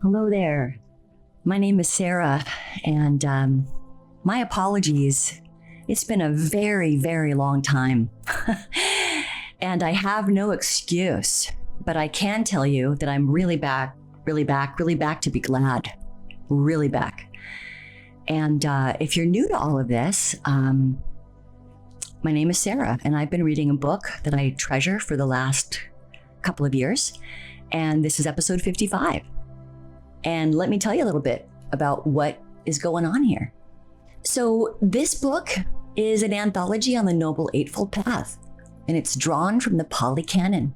Hello there. My name is Sarah, and my apologies. It's been a very, very long time, and I have no excuse, but I can tell you that I'm really back to be glad, really back. And if you're new to all of this, my name is Sarah, and I've been reading a book that I treasure for the last couple of years, and this is episode 55. And let me tell you a little bit about what is going on here. So this book is an anthology on the Noble Eightfold Path, and it's drawn from the Pāli Canon.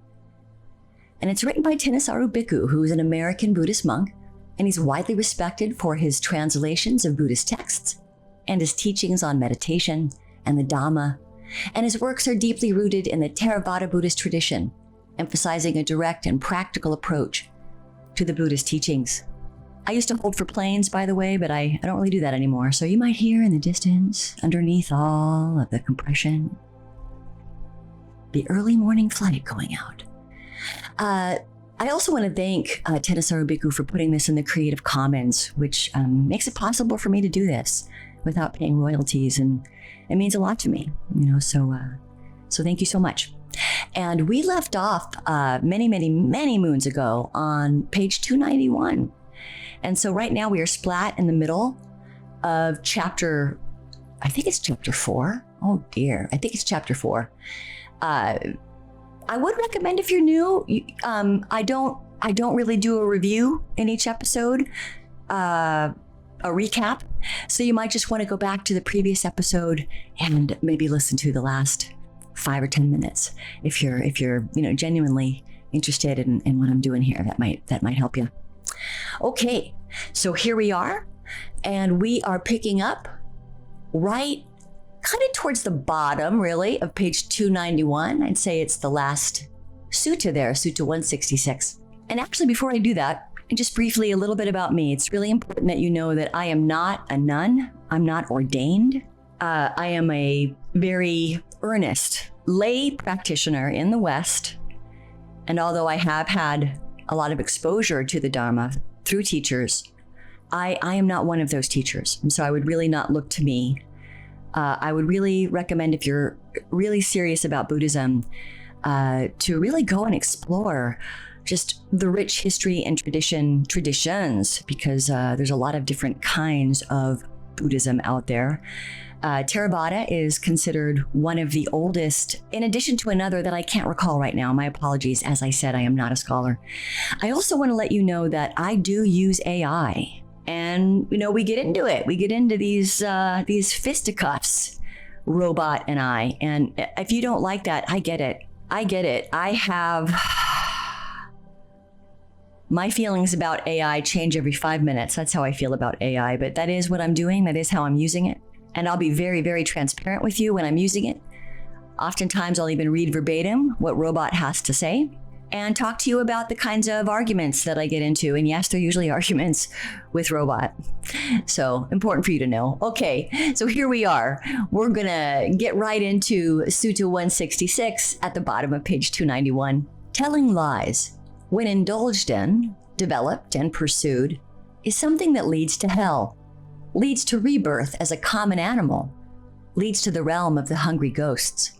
And it's written by Ṭhānissaro Bhikkhu, who is an American Buddhist monk, and he's widely respected for his translations of Buddhist texts and his teachings on meditation and the Dhamma. And his works are deeply rooted in the Theravāda Buddhist tradition, emphasizing a direct and practical approach to the Buddhist teachings. I used to hold for planes, by the way, but I don't really do that anymore. So you might hear in the distance, underneath all of the compression, the early morning flight going out. I also want to thank Ṭhānissaro Bhikkhu for putting this in the Creative Commons, which makes it possible for me to do this without paying royalties, and it means a lot to me, so thank you so much. And we left off many moons ago on page 291. And so right now we are splat in the middle of chapter, I think it's chapter 4. Oh dear, I think it's chapter 4. I would recommend if you're new, I don't really do a review in each episode, a recap. So you might just want to go back to the previous episode and maybe listen to the last 5 or 10 minutes if you're genuinely interested in what I'm doing here. That might help you. Okay, so here we are, and we are picking up right kind of towards the bottom, really, of page 291. I'd say it's the last sutta there, Sutta 166. And actually, before I do that, just briefly a little bit about me. It's really important that you know that I am not a nun. I'm not ordained. I am a very earnest lay practitioner in the West. And although I have had a lot of exposure to the Dharma through teachers, I am not one of those teachers. And so I would really not look to me. I would really recommend, if you're really serious about Buddhism, to really go and explore just the rich history and traditions, because there's a lot of different kinds of Buddhism out there. Theravāda is considered one of the oldest, in addition to another that I can't recall right now. My apologies. As I said, I am not a scholar. I also want to let you know that I do use AI, and we get into it. We get into these fisticuffs, robot and I. And if you don't like that, I get it. I have my feelings about AI change every 5 minutes. That's how I feel about AI, but that is what I'm doing. That is how I'm using it. And I'll be very, very transparent with you when I'm using it. Oftentimes, I'll even read verbatim what robot has to say and talk to you about the kinds of arguments that I get into. And yes, they're usually arguments with robot. So important for you to know. Okay, so here we are. We're gonna get right into Sutta 166 at the bottom of page 291. Telling lies, when indulged in, developed, and pursued, is something that leads to hell, leads to rebirth as a common animal, leads to the realm of the hungry ghosts.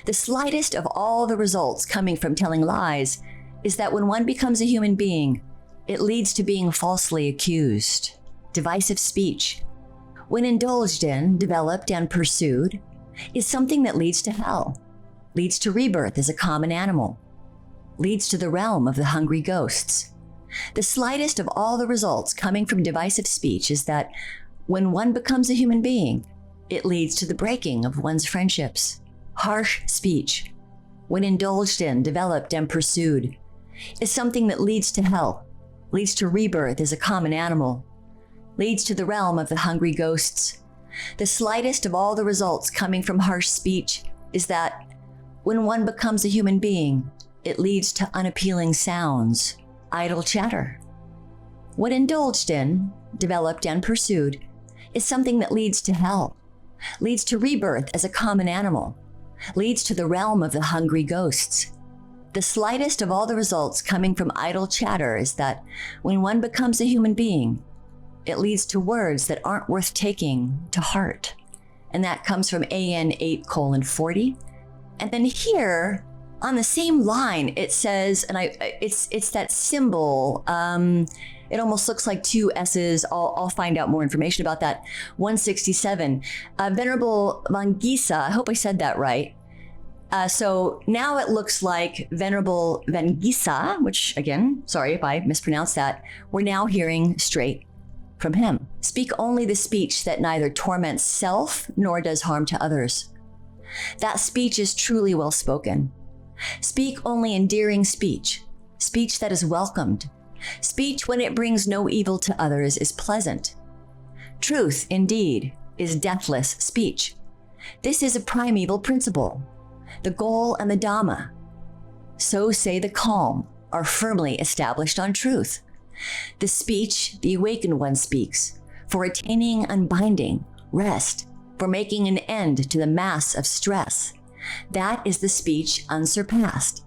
The slightest of all the results coming from telling lies is that when one becomes a human being, it leads to being falsely accused. Divisive speech, when indulged in, developed, and pursued, is something that leads to hell, leads to rebirth as a common animal, leads to the realm of the hungry ghosts. The slightest of all the results coming from divisive speech is that when one becomes a human being, it leads to the breaking of one's friendships. Harsh speech, when indulged in, developed, and pursued, is something that leads to hell, leads to rebirth as a common animal, leads to the realm of the hungry ghosts. The slightest of all the results coming from harsh speech is that when one becomes a human being, it leads to unappealing sounds, idle chatter. When indulged in, developed, and pursued, is something that leads to hell, leads to rebirth as a common animal, leads to the realm of the hungry ghosts. The slightest of all the results coming from idle chatter is that when one becomes a human being, it leads to words that aren't worth taking to heart. And that comes from AN 8:40. And then here on the same line, it says, and it's that symbol. It almost looks like two S's. I'll find out more information about that. 167. Venerable Vangisa, I hope I said that right. So now it looks like Venerable Vangisa, which again, sorry if I mispronounced that, we're now hearing straight from him. Speak only the speech that neither torments self nor does harm to others. That speech is truly well spoken. Speak only endearing speech, speech that is welcomed. Speech when it brings no evil to others is pleasant. Truth, indeed, is deathless speech. This is a primeval principle. The goal and the Dhamma, so say the calm, are firmly established on truth. The speech the awakened one speaks, for attaining unbinding, rest, for making an end to the mass of stress. That is the speech unsurpassed.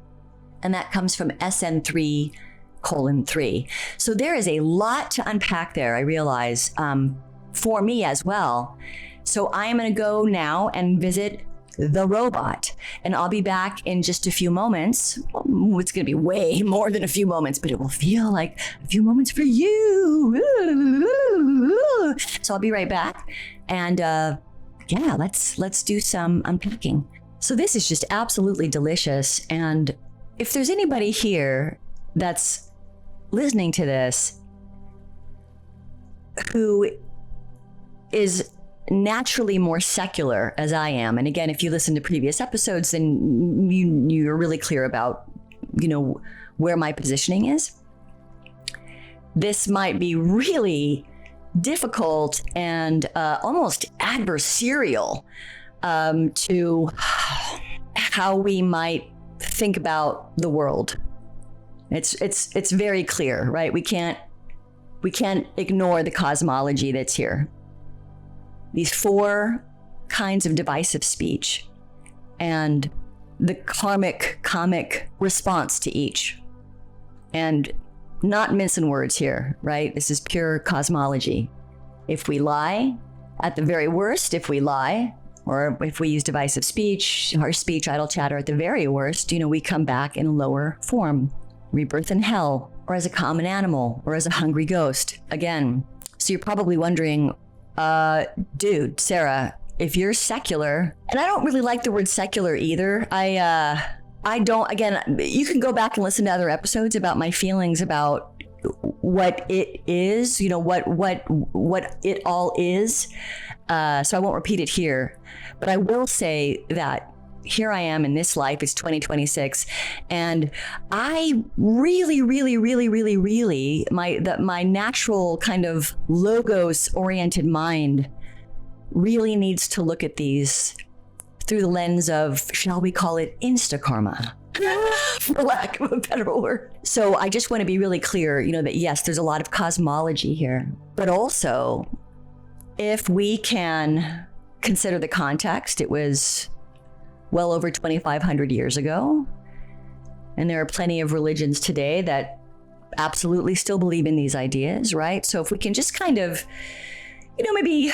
And that comes from SN 3:3. So there is a lot to unpack there, I realize, for me as well. So I am going to go now and visit the robot, and I'll be back in just a few moments. It's going to be way more than a few moments, but it will feel like a few moments for you. So I'll be right back, and yeah, let's do some unpacking. So this is just absolutely delicious, and if there's anybody here that's listening to this who is naturally more secular as I am, and again, if you listen to previous episodes, then you're really clear about, where my positioning is. This might be really difficult and almost adversarial to how we might think about the world. It's very clear, right? We can't ignore the cosmology that's here. These four kinds of divisive speech and the comic response to each. And not mincing words here, right? This is pure cosmology. If we lie, at the very worst, if we lie, or if we use divisive speech, harsh speech, idle chatter, at the very worst, we come back in a lower form. Rebirth in hell, or as a common animal, or as a hungry ghost. Again, so you're probably wondering, dude, Sarah, if you're secular, and I don't really like the word secular either. I don't, again, you can go back and listen to other episodes about my feelings about what it is, what it all is. So I won't repeat it here, but I will say that here I am in this life, it's 2026, and I really, my natural kind of logos-oriented mind really needs to look at these through the lens of, shall we call it, insta-karma, for lack of a better word. So I just want to be really clear, that yes, there's a lot of cosmology here, but also, if we can consider the context, it was well over 2,500 years ago. And there are plenty of religions today that absolutely still believe in these ideas, right? So if we can just kind of, maybe,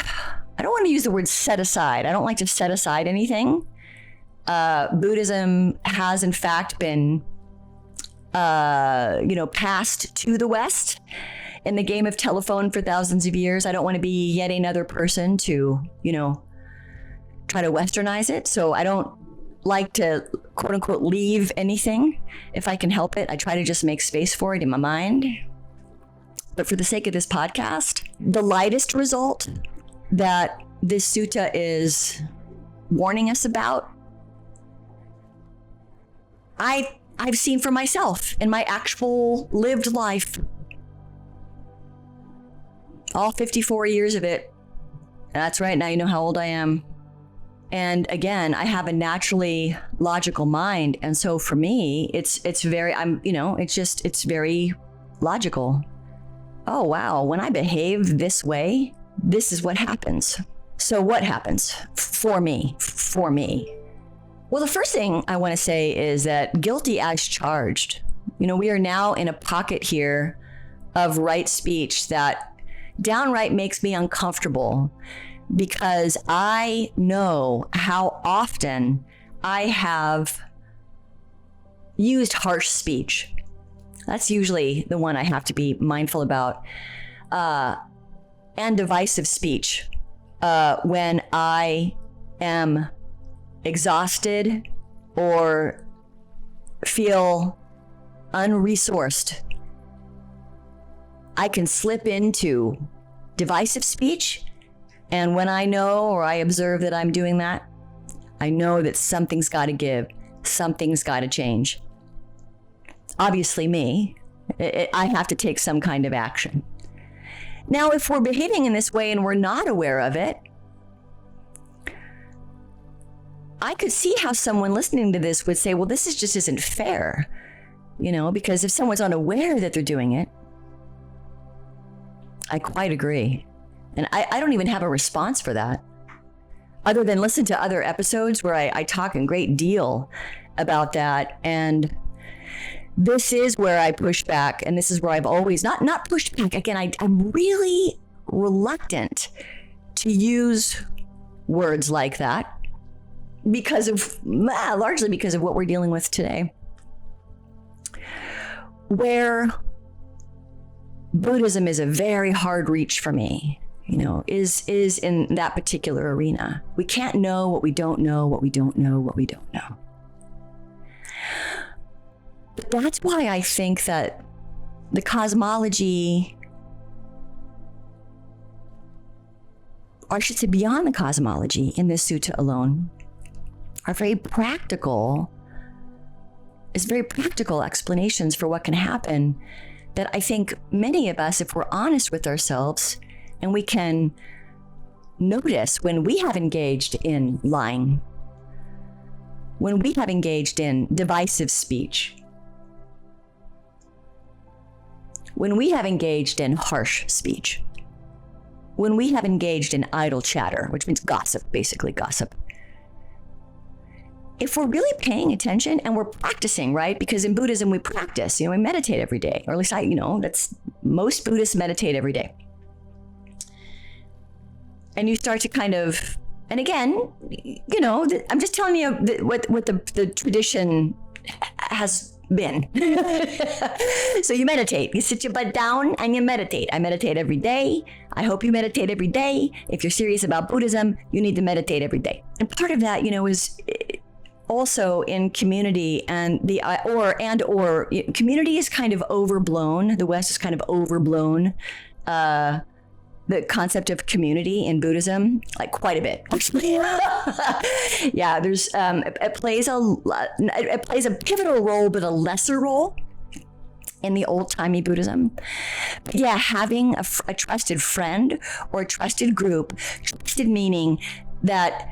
I don't want to use the word set aside. I don't like to set aside anything. Buddhism has in fact been, passed to the West in the game of telephone for thousands of years. I don't want to be yet another person to, try to westernize it. So I don't like to, quote unquote, leave anything if I can help it. I try to just make space for it in my mind. But for the sake of this podcast, the lightest result that this sutta is warning us about, I've seen for myself in my actual lived life. All 54 years of it. That's right, now you know how old I am. And again, I have a naturally logical mind. And so for me, it's very, it's very logical. Oh, wow. When I behave this way, this is what happens. So what happens for me? Well, the first thing I want to say is that guilty as charged. We are now in a pocket here of right speech that downright makes me uncomfortable, because I know how often I have used harsh speech. That's usually the one I have to be mindful about. And divisive speech when I am exhausted or feel unresourced. I can slip into divisive speech, and when I know or I observe that I'm doing that, I know that something's got to give, something's got to change. Obviously me, I have to take some kind of action. Now, if we're behaving in this way and we're not aware of it, I could see how someone listening to this would say, well, this just isn't fair, because if someone's unaware that they're doing it. I quite agree. And I don't even have a response for that, other than listen to other episodes where I talk a great deal about that. And this is where I push back, and this is where I've always not pushed back. Again, I'm really reluctant to use words like that largely because of what we're dealing with today, where Buddhism is a very hard reach for me, is in that particular arena. We can't know what we don't know, what we don't know, what we don't know. But that's why I think that the cosmology, or I should say beyond the cosmology in this sutta alone, are very practical explanations for what can happen, that I think many of us, if we're honest with ourselves, and we can notice when we have engaged in lying, when we have engaged in divisive speech, when we have engaged in harsh speech, when we have engaged in idle chatter, which means gossip, basically gossip. If we're really paying attention and we're practicing, right? Because in Buddhism, we practice, we meditate every day, or at least that's most Buddhists meditate every day. And you start to kind of, and again, I'm just telling you what the tradition has been. So you meditate, you sit your butt down and you meditate. I meditate every day. I hope you meditate every day. If you're serious about Buddhism, you need to meditate every day. And part of that, is also in community, and community is kind of overblown. The West is kind of overblown the concept of community in Buddhism, like quite a bit, actually. Yeah, there's it plays a pivotal role, but a lesser role in the old-timey Buddhism. But yeah, having a trusted friend or a trusted group, trusted meaning that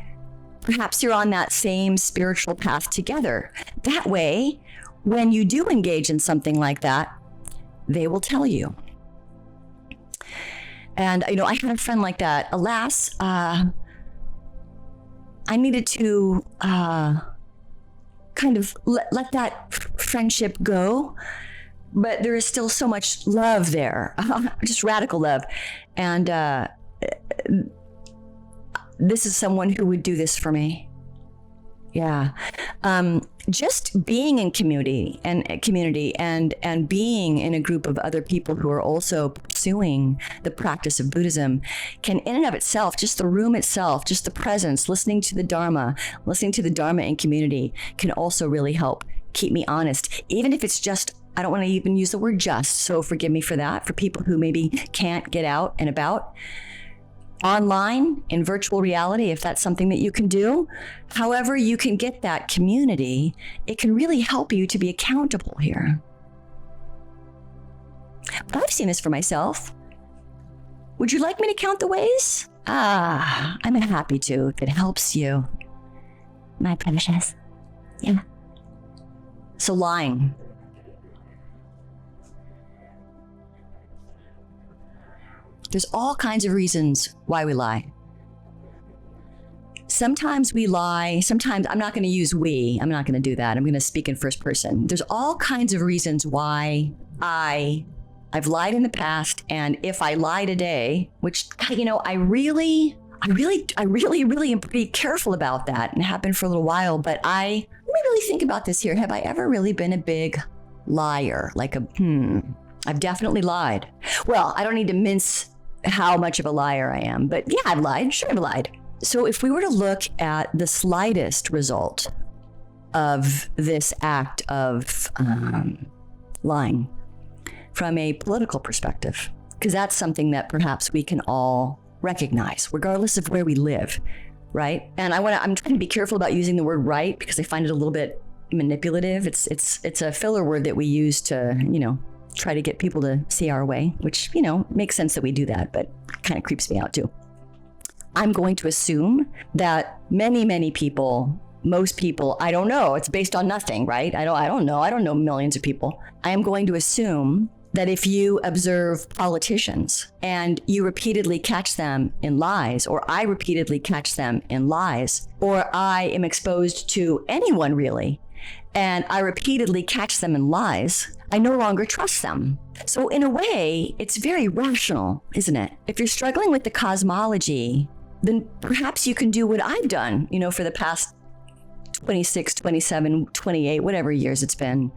perhaps you're on that same spiritual path together. That way, when you do engage in something like that, they will tell you. And, I had a friend like that. Alas, I needed to kind of let that friendship go. But there is still so much love there, just radical love. And this is someone who would do this for me. Yeah. Just being in community and being in a group of other people who are also pursuing the practice of Buddhism can, in and of itself, just the room itself, just the presence, listening to the Dharma in community can also really help keep me honest. Even if it's just, I don't want to even use the word just, so forgive me for that, for people who maybe can't get out and about. Online, in virtual reality, if that's something that you can do, however you can get that community, it can really help you to be accountable here. But I've seen this for myself. Would you like me to count the ways? I'm happy to, if it helps you. My precious. Yeah. So lying. There's all kinds of reasons why we lie. sometimes we lie. Sometimes I'm not going to use we. I'm not going to do that. I'm going to speak in first person. There's all kinds of reasons why I've lied in the past. And if I lie today, which, I really am pretty careful about that, and have been for a little while, but let me really think about this here. Have I ever really been a big liar? I've definitely lied. Well, I don't need to mince how much of a liar I am, but yeah, I've lied. Sure, I've lied. So if we were to look at the slightest result of this act of lying from a political perspective, because that's something that perhaps we can all recognize, regardless of where we live, right? And I'm trying to be careful about using the word right, because I find it a little bit manipulative. It's a filler word that we use to, try to get people to see our way, which, makes sense that we do that, but kind of creeps me out too. I'm going to assume that many people, most people, I don't know, it's based on nothing, right? I don't know millions of people. I am going to assume that if you observe politicians and you repeatedly catch them in lies, or I repeatedly catch them in lies, or I am exposed to anyone really, and I repeatedly catch them in lies, I no longer trust them. So in a way, it's very rational, isn't it? If you're struggling with the cosmology, then perhaps you can do what I've done, for the past 26, 27, 28, whatever years it's been.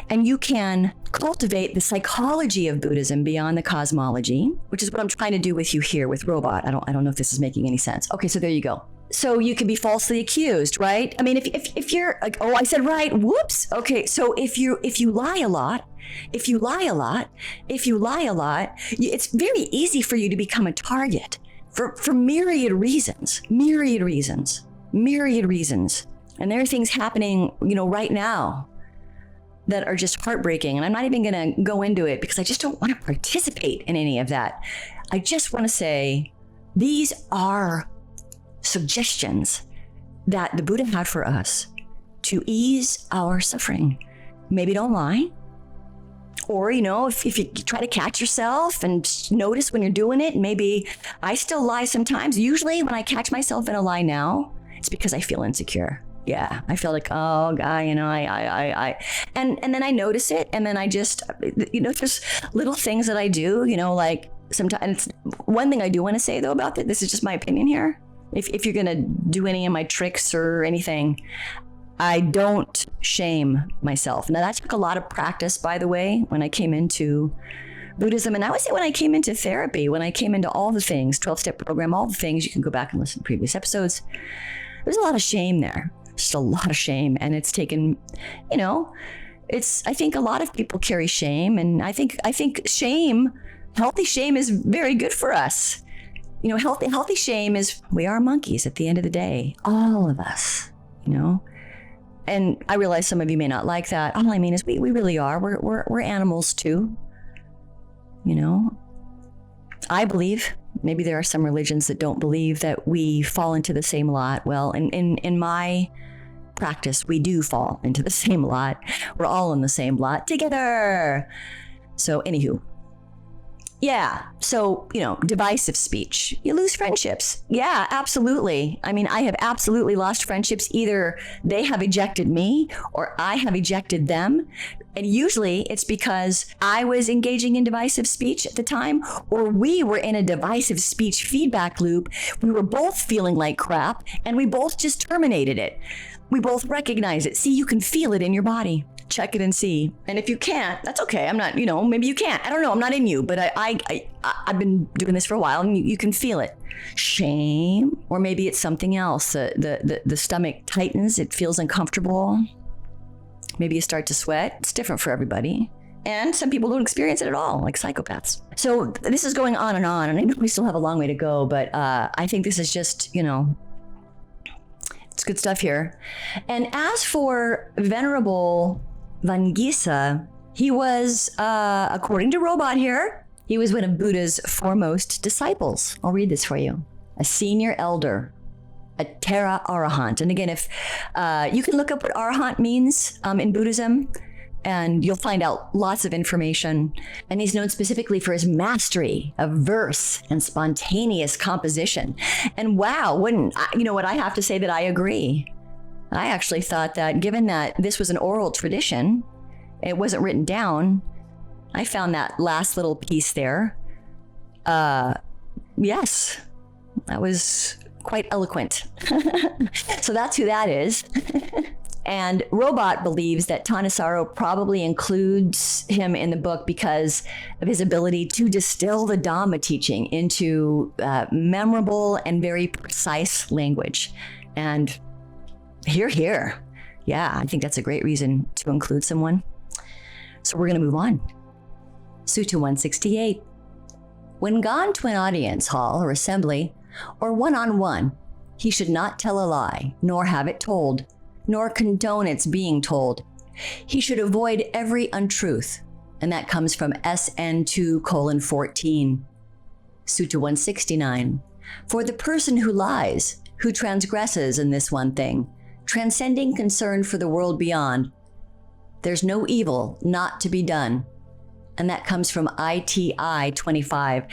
And you can cultivate the psychology of Buddhism beyond the cosmology, which is what I'm trying to do with you here with Robot. I don't know if this is making any sense. Okay, so there you go. So you can be falsely accused, right? I mean, if you're like, oh, I said right, whoops. Okay, so if you lie a lot, it's very easy for you to become a target for myriad reasons. And there are things happening, right now that are just heartbreaking. And I'm not even going to go into it because I just don't want to participate in any of that. I just want to say these are suggestions that the Buddha had for us to ease our suffering. Maybe don't lie. Or, if you try to catch yourself and notice when you're doing it, maybe I still lie sometimes. Usually when I catch myself in a lie now, it's because I feel insecure. Yeah, I feel like, oh, guy, and then I notice it, and then I just, there's little things that I do, like sometimes. One thing I do want to say though about that, this is just my opinion here. If you're gonna do any of my tricks or anything, I don't shame myself. Now that took a lot of practice, by the way, when I came into Buddhism, and I would say when I came into therapy, when I came into all the things, 12-step program, all the things. You can go back and listen to previous episodes. There's a lot of shame there. Just a lot of shame. And it's taken, I think a lot of people carry shame. And I think shame, healthy shame is very good for us. Healthy shame is, we are monkeys at the end of the day. All of us, And I realize some of you may not like that. All I mean is we really are. We're animals too. I believe, maybe there are some religions that don't believe that we fall into the same lot. Well, in my practice, we do fall into the same lot. We're all in the same lot together. So anywho, yeah. So, divisive speech, you lose friendships. Yeah, absolutely. I mean, I have absolutely lost friendships. Either they have ejected me or I have ejected them. And usually it's because I was engaging in divisive speech at the time, or we were in a divisive speech feedback loop. We were both feeling like crap and we both just terminated it. We both recognize it. See, you can feel it in your body. Check it and see. And if you can't, that's okay. I'm not, maybe you can't. I don't know. I'm not in you, but I've been doing this for a while and you can feel it. Shame, or maybe it's something else. The stomach tightens. It feels uncomfortable. Maybe you start to sweat. It's different for everybody. And some people don't experience it at all, like psychopaths. So this is going on, and I know we still have a long way to go, but I think this is just, it's good stuff here. And as for Venerable Vangisa, he was, according to Robot here, he was one of Buddha's foremost disciples. I'll read this for you. A senior elder, a Thera Arahant. And again, if you can look up what Arahant means in Buddhism, and you'll find out lots of information. And he's known specifically for his mastery of verse and spontaneous composition. And wow, you know what, I have to say that I agree. I actually thought that given that this was an oral tradition, it wasn't written down, I found that last little piece there. Yes, that was quite eloquent. So that's who that is. And Robot believes that Ṭhānissaro probably includes him in the book because of his ability to distill the Dhamma teaching into memorable and very precise language. And here. Yeah, I think that's a great reason to include someone. So we're going to move on. Sutta 168. When gone to an audience hall or assembly, or one-on-one, he should not tell a lie, nor have it told, nor condone its being told. He should avoid every untruth, and that comes from SN 2:14. Sutta 169. For the person who lies, who transgresses in this one thing, transcending concern for the world beyond, there's no evil not to be done. And that comes from ITI 25.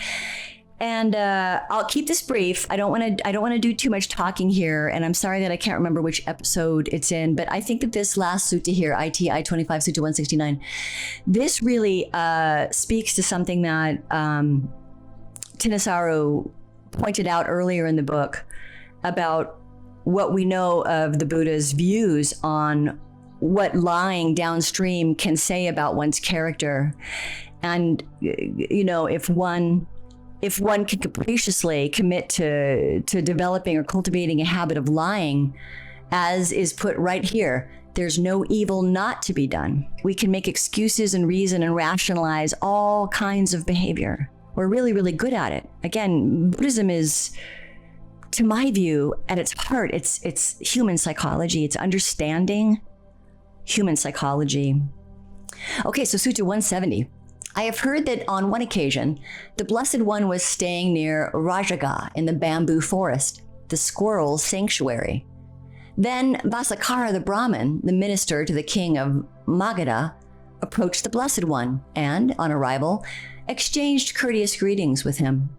And I'll keep this brief. I don't want to do too much talking here, and I'm sorry that I can't remember which episode it's in, but I think that this last sutta here, ITI 25, Sutta 169, this really speaks to something that Ṭhānissaro pointed out earlier in the book about what we know of the Buddha's views on what lying downstream can say about one's character. And, you know, if one can capriciously commit to developing or cultivating a habit of lying, as is put right here, there's no evil not to be done. We can make excuses and reason and rationalize all kinds of behavior. We're really, really good at it. Again, Buddhism is, to my view, at its heart, it's human psychology. It's understanding human psychology. Okay, so Sutta 170. I have heard that on one occasion, the Blessed One was staying near Rajaga in the bamboo forest, the squirrel's sanctuary. Then Vasakara the Brahmin, the minister to the king of Magadha, approached the Blessed One and, on arrival, exchanged courteous greetings with him.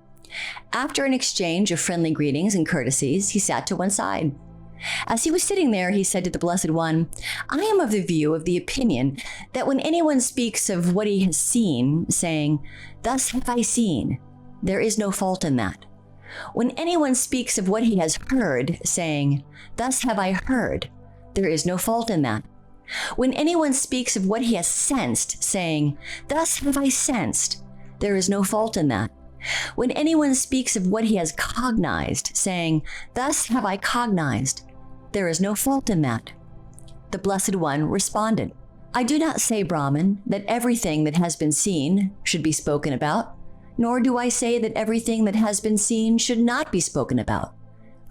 After an exchange of friendly greetings and courtesies, he sat to one side. As he was sitting there, he said to the Blessed One, I am of the opinion that when anyone speaks of what he has seen, saying, thus have I seen, there is no fault in that. When anyone speaks of what he has heard, saying, thus have I heard, there is no fault in that. When anyone speaks of what he has sensed, saying, thus have I sensed, there is no fault in that. When anyone speaks of what he has cognized, saying, thus have I cognized, there is no fault in that. The Blessed One responded, I do not say, Brahman, that everything that has been seen should be spoken about, nor do I say that everything that has been seen should not be spoken about.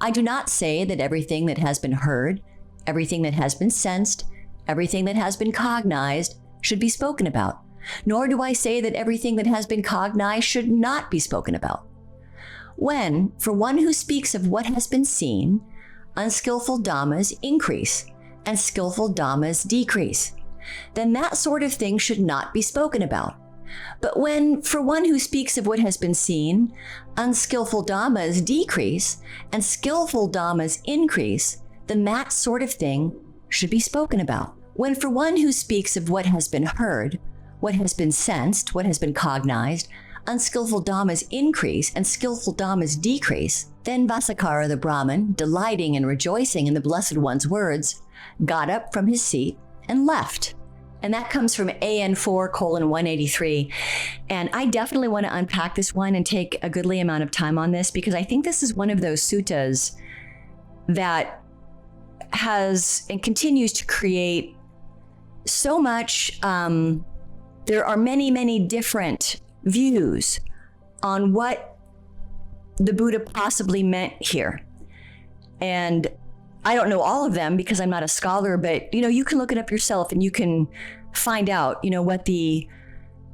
I do not say that everything that has been heard, everything that has been sensed, everything that has been cognized should be spoken about, nor do I say that everything that has been cognized should not be spoken about. When, for one who speaks of what has been seen, unskillful dhammas increase and skillful dhammas decrease, then that sort of thing should not be spoken about. But when, for one who speaks of what has been seen, unskillful dhammas decrease and skillful dhammas increase, then that sort of thing should be spoken about. When, for one who speaks of what has been heard, what has been sensed, what has been cognized, unskillful dhammas increase and skillful dhammas decrease, then Vasakara the Brahmin, delighting and rejoicing in the Blessed One's words, got up from his seat and left. And that comes from AN 4:183. And I definitely want to unpack this one and take a goodly amount of time on this, because I think this is one of those suttas that has and continues to create so much. There are many, many different views on what the Buddha possibly meant here. And I don't know all of them because I'm not a scholar, but you can look it up yourself and you can find out, what the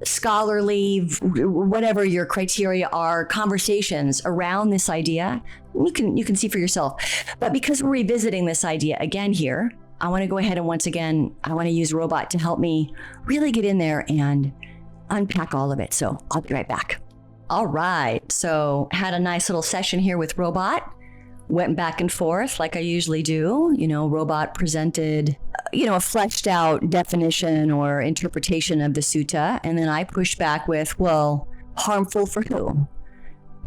scholarly, whatever your criteria are, conversations around this idea. You can see for yourself. But because we're revisiting this idea again here, I want to go ahead and once again, I want to use Robot to help me really get in there and unpack all of it. So I'll be right back. All right. So had a nice little session here with Robot. Went back and forth like I usually do. Robot presented, a fleshed out definition or interpretation of the sutta. And then I pushed back with, well, harmful for who?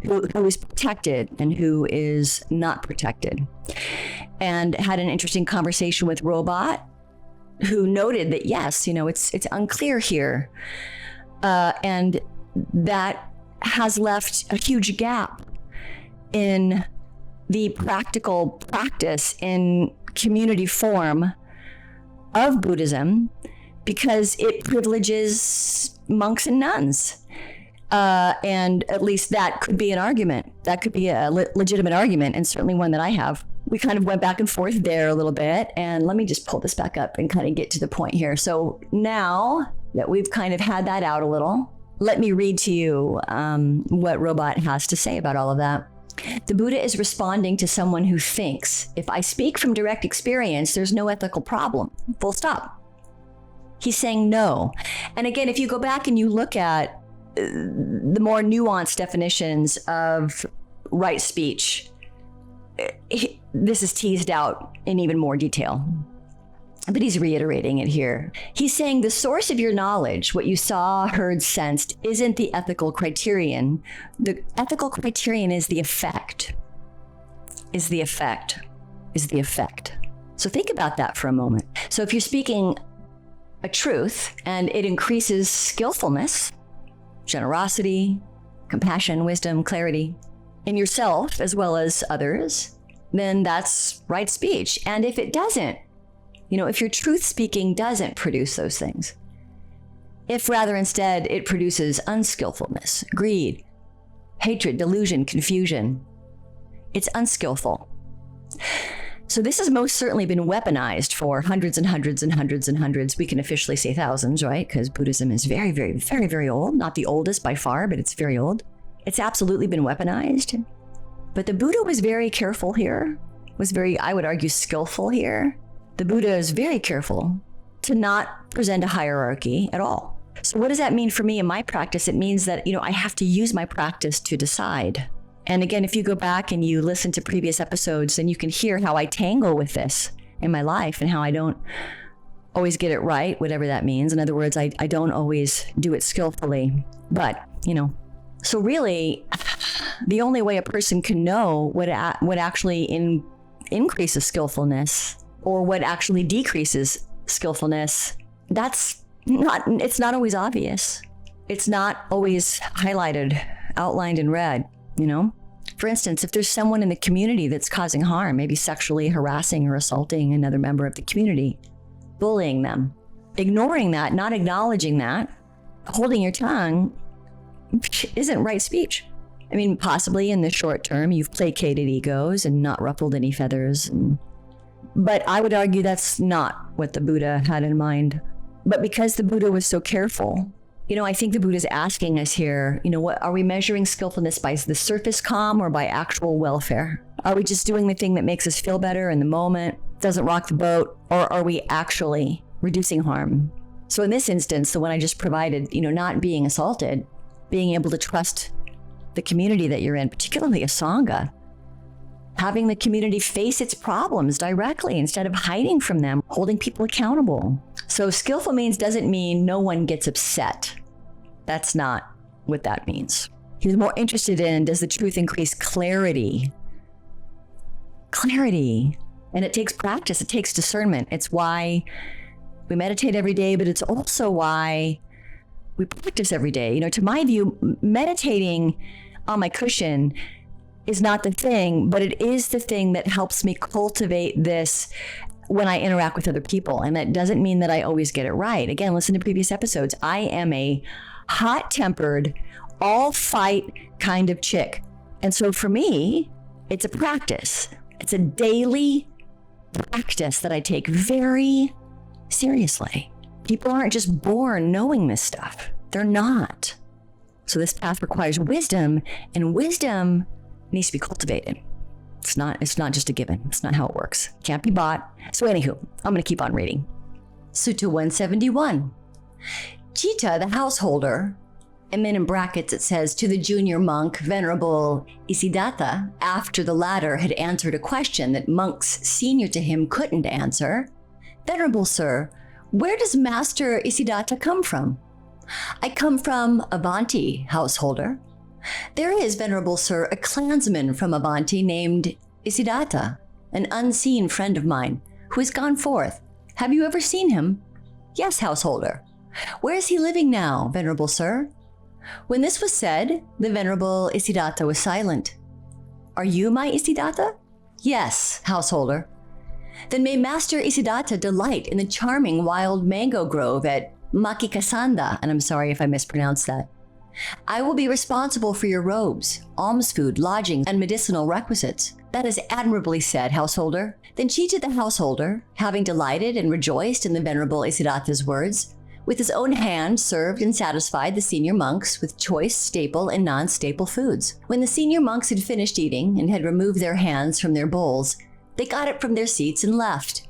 Who is protected and who is not protected? And had an interesting conversation with Robot, who noted that, yes, it's unclear here. And that has left a huge gap in the practical practice in community form of Buddhism, because it privileges monks and nuns. And at least that could be an argument. That could be a legitimate argument, and certainly one that I have. We kind of went back and forth there a little bit, and let me just pull this back up and kind of get to the point here. So now that we've kind of had that out a little, let me read to you what Robot has to say about all of that. The Buddha is responding to someone who thinks, if I speak from direct experience, there's no ethical problem. Full stop. He's saying no. And again, if you go back and you look at the more nuanced definitions of right speech, this is teased out in even more detail. But he's reiterating it here. He's saying the source of your knowledge, what you saw, heard, sensed, isn't the ethical criterion. The ethical criterion is the effect. Is the effect. So think about that for a moment. So if you're speaking a truth and it increases skillfulness, generosity, compassion, wisdom, clarity in yourself as well as others, then that's right speech. And if it doesn't, if your truth speaking doesn't produce those things, if rather instead it produces unskillfulness, greed, hatred, delusion, confusion, it's unskillful. So this has most certainly been weaponized for hundreds and hundreds and hundreds and hundreds. We can officially say thousands, right? Because Buddhism is very, very, very, very old. Not the oldest by far, but it's very old. It's absolutely been weaponized. But the Buddha was very careful here, was very, I would argue, skillful here. The Buddha is very careful to not present a hierarchy at all. So what does that mean for me in my practice? It means that, I have to use my practice to decide. And again, if you go back and you listen to previous episodes, then you can hear how I tangle with this in my life and how I don't always get it right, whatever that means. In other words, I don't always do it skillfully. But, so really, the only way a person can know what actually increases skillfulness or what actually decreases skillfulness, it's not always obvious. It's not always highlighted, outlined in red, For instance, if there's someone in the community that's causing harm, maybe sexually harassing or assaulting another member of the community, bullying them, ignoring that, not acknowledging that, holding your tongue isn't right speech. I mean, possibly in the short term, you've placated egos and not ruffled any feathers. But I would argue that's not what the Buddha had in mind. But because the Buddha was so careful, I think the Buddha's asking us here, what are we measuring skillfulness by the surface calm or by actual welfare? Are we just doing the thing that makes us feel better in the moment, doesn't rock the boat, or are we actually reducing harm? So in this instance, the one I just provided, not being assaulted, being able to trust the community that you're in, particularly a Sangha, having the community face its problems directly instead of hiding from them, holding people accountable. So skillful doesn't mean no one gets upset. That's not what that means. He's more interested in, does the truth increase clarity? Clarity. And it takes practice, it takes discernment. It's why we meditate every day, but it's also why we practice every day. To my view, meditating on my cushion is not the thing, but it is the thing that helps me cultivate this when I interact with other people. And that doesn't mean that I always get it right. Again, listen to previous episodes. I am a hot-tempered, all-fight kind of chick. And so for me, it's a practice. It's a daily practice that I take very seriously. People aren't just born knowing this stuff. They're not. So this path requires wisdom, and wisdom needs to be cultivated. It's not just a given. It's not how it works. Can't be bought. So anywho, I'm going to keep on reading. Sutta 171. Citta, the householder, and then in brackets it says, to the junior monk, Venerable Isidatta, after the latter had answered a question that monks senior to him couldn't answer, Venerable Sir, where does Master Isidatta come from? I come from Avanti, householder. There is, Venerable Sir, a clansman from Avanti named Isidatta, an unseen friend of mine, who has gone forth. Have you ever seen him? Yes, householder. Where is he living now, Venerable Sir? When this was said, the Venerable Isidatta was silent. Are you my Isidatta? Yes, householder. Then may Master Isidatta delight in the charming wild mango grove at Makikasanda, and I'm sorry if I mispronounced that. I will be responsible for your robes, alms food, lodgings, and medicinal requisites. That is admirably said, householder. Then Citta the householder, having delighted and rejoiced in the Venerable Isidatta's words, with his own hand served and satisfied the senior monks with choice staple and non-staple foods. When the senior monks had finished eating and had removed their hands from their bowls, they got up from their seats and left.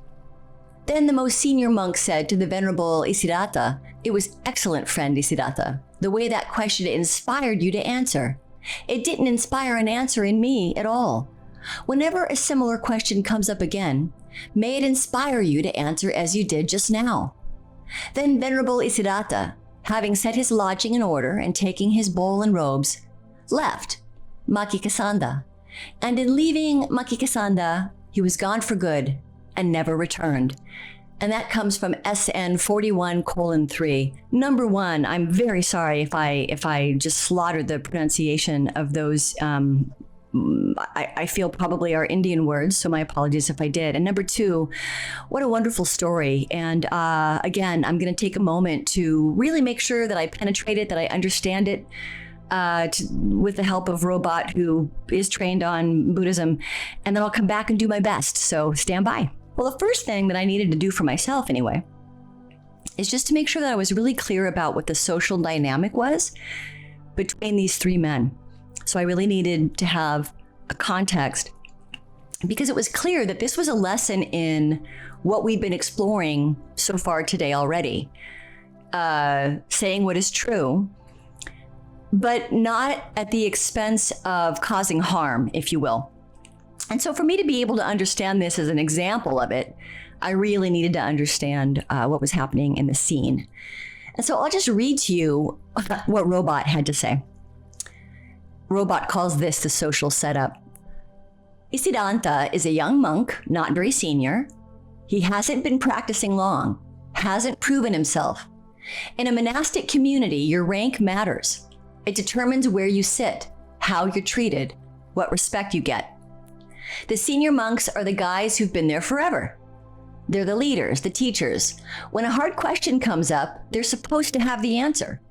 Then the most senior monk said to the Venerable Isidatta, "It was excellent, friend Isidatta, the way that question inspired you to answer. It didn't inspire an answer in me at all. Whenever a similar question comes up again, may it inspire you to answer as you did just now." Then Venerable Isidatta, having set his lodging in order and taking his bowl and robes, left Makikasanda, and in leaving Makikasanda, he was gone for good and never returned. And that comes from SN 41:3. Number one, I'm very sorry if I just slaughtered the pronunciation of those. I feel probably are Indian words, so my apologies if I did. And number two, what a wonderful story. And again, I'm going to take a moment to really make sure that I penetrate it, that I understand it, with the help of Robot, who is trained on Buddhism, and then I'll come back and do my best. So stand by. Well, the first thing that I needed to do for myself anyway is just to make sure that I was really clear about what the social dynamic was between these three men. So I really needed to have a context, because it was clear that this was a lesson in what we've been exploring so far today already. Saying what is true, but not at the expense of causing harm, if you will. And so for me to be able to understand this as an example of it, I really needed to understand what was happening in the scene. And so I'll just read to you what Robot had to say. Robot calls this the social setup. Isidatta is a young monk, not very senior. He hasn't been practicing long, hasn't proven himself. In a monastic community, your rank matters. It determines where you sit, how you're treated, what respect you get. The senior monks are the guys who've been there forever. They're the leaders, the teachers. When a hard question comes up, they're supposed to have the answer.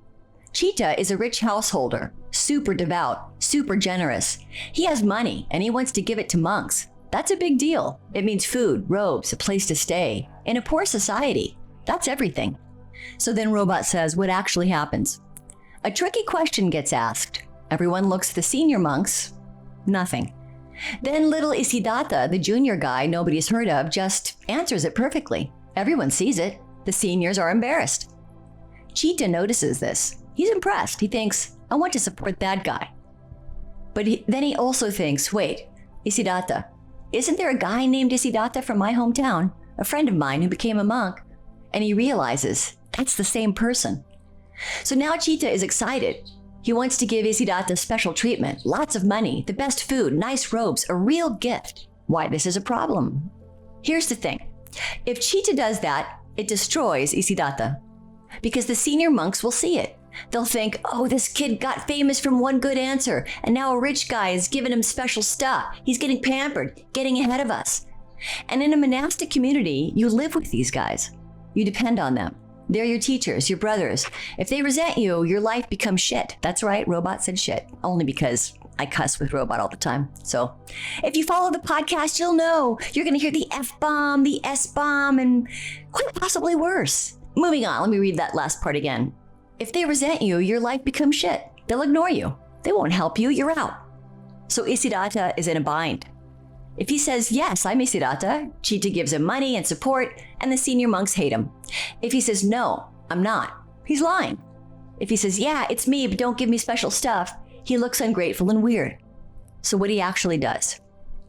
Citta is a rich householder, super devout, super generous. He has money and he wants to give it to monks. That's a big deal. It means food, robes, a place to stay. In a poor society, that's everything. So then Robot says what actually happens. A tricky question gets asked. Everyone looks at the senior monks. Nothing. Then little Isidatta, the junior guy nobody's heard of, just answers it perfectly. Everyone sees it. The seniors are embarrassed. Citta notices this. He's impressed. He thinks, I want to support that guy. But then he also thinks, wait, Isidatta, isn't there a guy named Isidatta from my hometown, a friend of mine who became a monk? And he realizes that's the same person. So now Citta is excited. He wants to give Isidatta special treatment, lots of money, the best food, nice robes, a real gift. Why this is a problem? Here's the thing. If Citta does that, it destroys Isidatta, because the senior monks will see it. They'll think, oh, this kid got famous from one good answer, and now a rich guy is giving him special stuff. He's getting pampered, getting ahead of us. And in a monastic community, you live with these guys. You depend on them. They're your teachers, your brothers. If they resent you, your life becomes shit. That's right, Robot said shit, only because I cuss with Robot all the time. So if you follow the podcast, you'll know you're going to hear the F-bomb, the S-bomb, and quite possibly worse. Moving on, let me read that last part again. If they resent you, your life becomes shit. They'll ignore you. They won't help you. You're out. So Isidatta is in a bind. If he says, yes, I'm a Siddhartha, Citta gives him money and support, and the senior monks hate him. If he says, no, I'm not, he's lying. If he says, yeah, it's me, but don't give me special stuff, he looks ungrateful and weird. So what he actually does.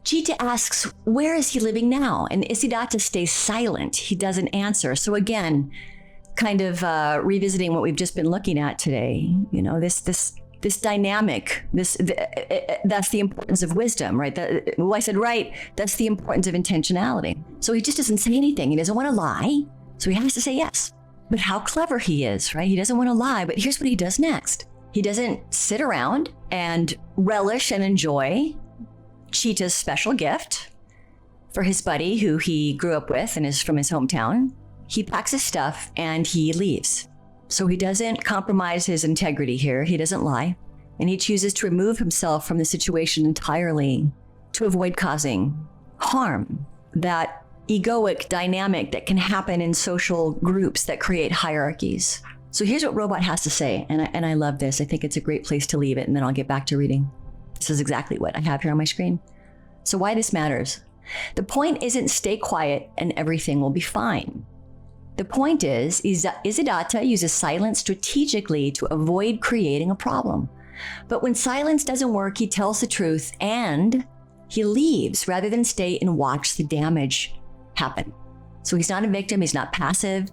Citta asks, where is he living now? And Siddhartha stays silent. He doesn't answer. So again, kind of revisiting what we've just been looking at today, you know, this dynamic, that's the importance of wisdom, right? I said, right, that's the importance of intentionality. So he just doesn't say anything. He doesn't want to lie. So he has to say yes. But how clever he is, right? He doesn't want to lie, but here's what he does next. He doesn't sit around and relish and enjoy Citta's special gift for his buddy who he grew up with and is from his hometown. He packs his stuff and he leaves. So he doesn't compromise his integrity here. He doesn't lie. And he chooses to remove himself from the situation entirely to avoid causing harm. That egoic dynamic that can happen in social groups that create hierarchies. So here's what Robot has to say, and I love this. I think it's a great place to leave it, and then I'll get back to reading. This is exactly what I have here on my screen. So why this matters. The point isn't stay quiet and everything will be fine. The point is Siddhartha uses silence strategically to avoid creating a problem. But when silence doesn't work, he tells the truth and he leaves rather than stay and watch the damage happen. So he's not a victim, he's not passive.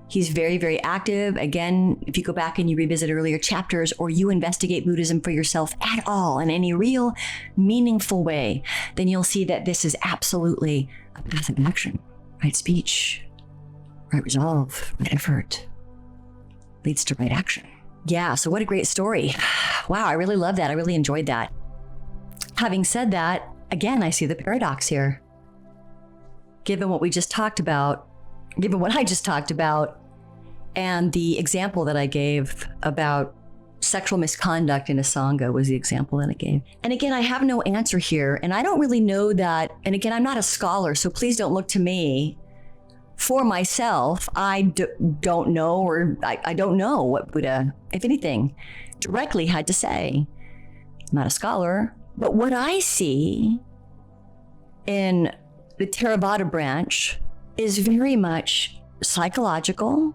He's very, very active. Again, if you go back and you revisit earlier chapters or you investigate Buddhism for yourself at all in any real, meaningful way, then you'll see that this is absolutely a path of action. Right speech, right resolve, right effort leads to right action. Yeah, so what a great story. Wow, I really love that. I really enjoyed that. Having said that, again, I see the paradox here. Given what I just talked about, and the example that I gave about sexual misconduct in a Sangha was the example that I gave. And again, I have no answer here, and I don't really know that. And again, I'm not a scholar, so please don't look to me for myself. I don't know, or I don't know what Buddha, if anything, directly had to say. I'm not a scholar, but what I see in the Theravāda branch is very much psychological,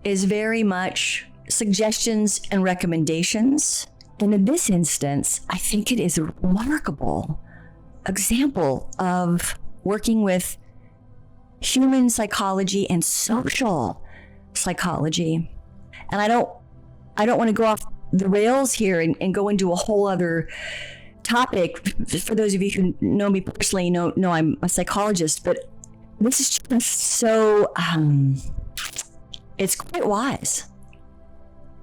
is very much suggestions and recommendations. And in this instance, I think it is a remarkable example of working with human psychology and social psychology. And I don't want to go off the rails here and go into a whole other topic. For those of you who know me personally, know I'm a psychologist, but this is just so, it's quite wise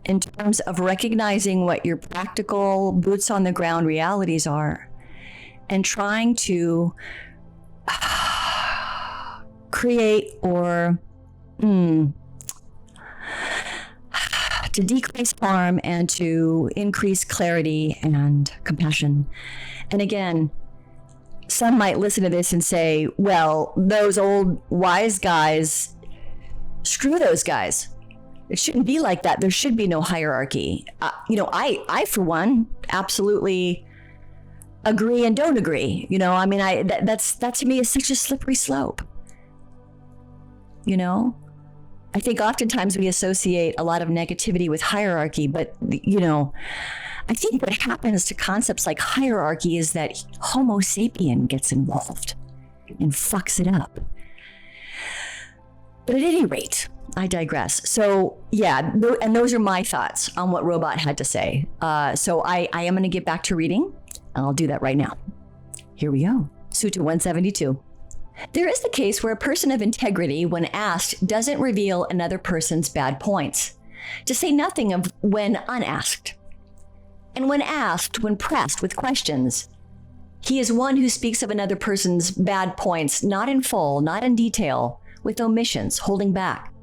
in terms of recognizing what your practical boots on the ground realities are and trying to create or to decrease harm and to increase clarity and compassion. And again, some might listen to this and say, well, those old wise guys, screw those guys. It shouldn't be like that. There should be no hierarchy. I for one, absolutely agree and don't agree. That to me is such a slippery slope. I think oftentimes we associate a lot of negativity with hierarchy, but I think what happens to concepts like hierarchy is that Homo sapien gets involved and fucks it up. But at any rate, I digress. So yeah, and those are my thoughts on what Robot had to say. So I am going to get back to reading, and I'll do that right now. Here we go. Sutta 172. There is the case where a person of integrity, when asked, doesn't reveal another person's bad points, to say nothing of when unasked. And when asked, when pressed with questions, he is one who speaks of another person's bad points, not in full, not in detail, with omissions, holding back.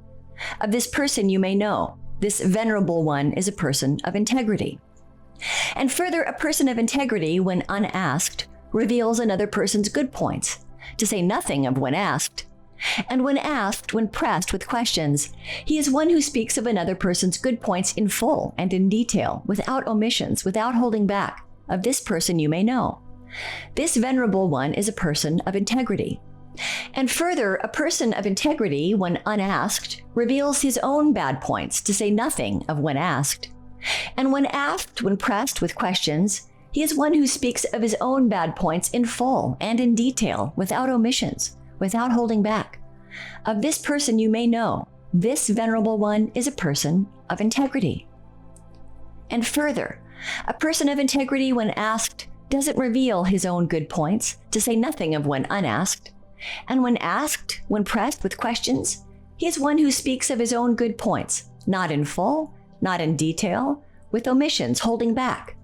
Of this person you may know, this venerable one is a person of integrity. And further, a person of integrity, when unasked, reveals another person's good points, to say nothing of when asked. And when asked, when pressed with questions, he is one who speaks of another person's good points in full and in detail, without omissions, without holding back. Of this person you may know. This Venerable One is a person of integrity. And further, a person of integrity, when unasked, reveals his own bad points, to say nothing of when asked. And when asked, when pressed with questions, he is one who speaks of his own bad points in full and in detail, without omissions, without holding back. Of this person you may know, this Venerable One is a person of integrity. And further, a person of integrity, when asked, doesn't reveal his own good points, to say nothing of when unasked. And when asked, when pressed with questions, he is one who speaks of his own good points, not in full, not in detail, with omissions, holding back.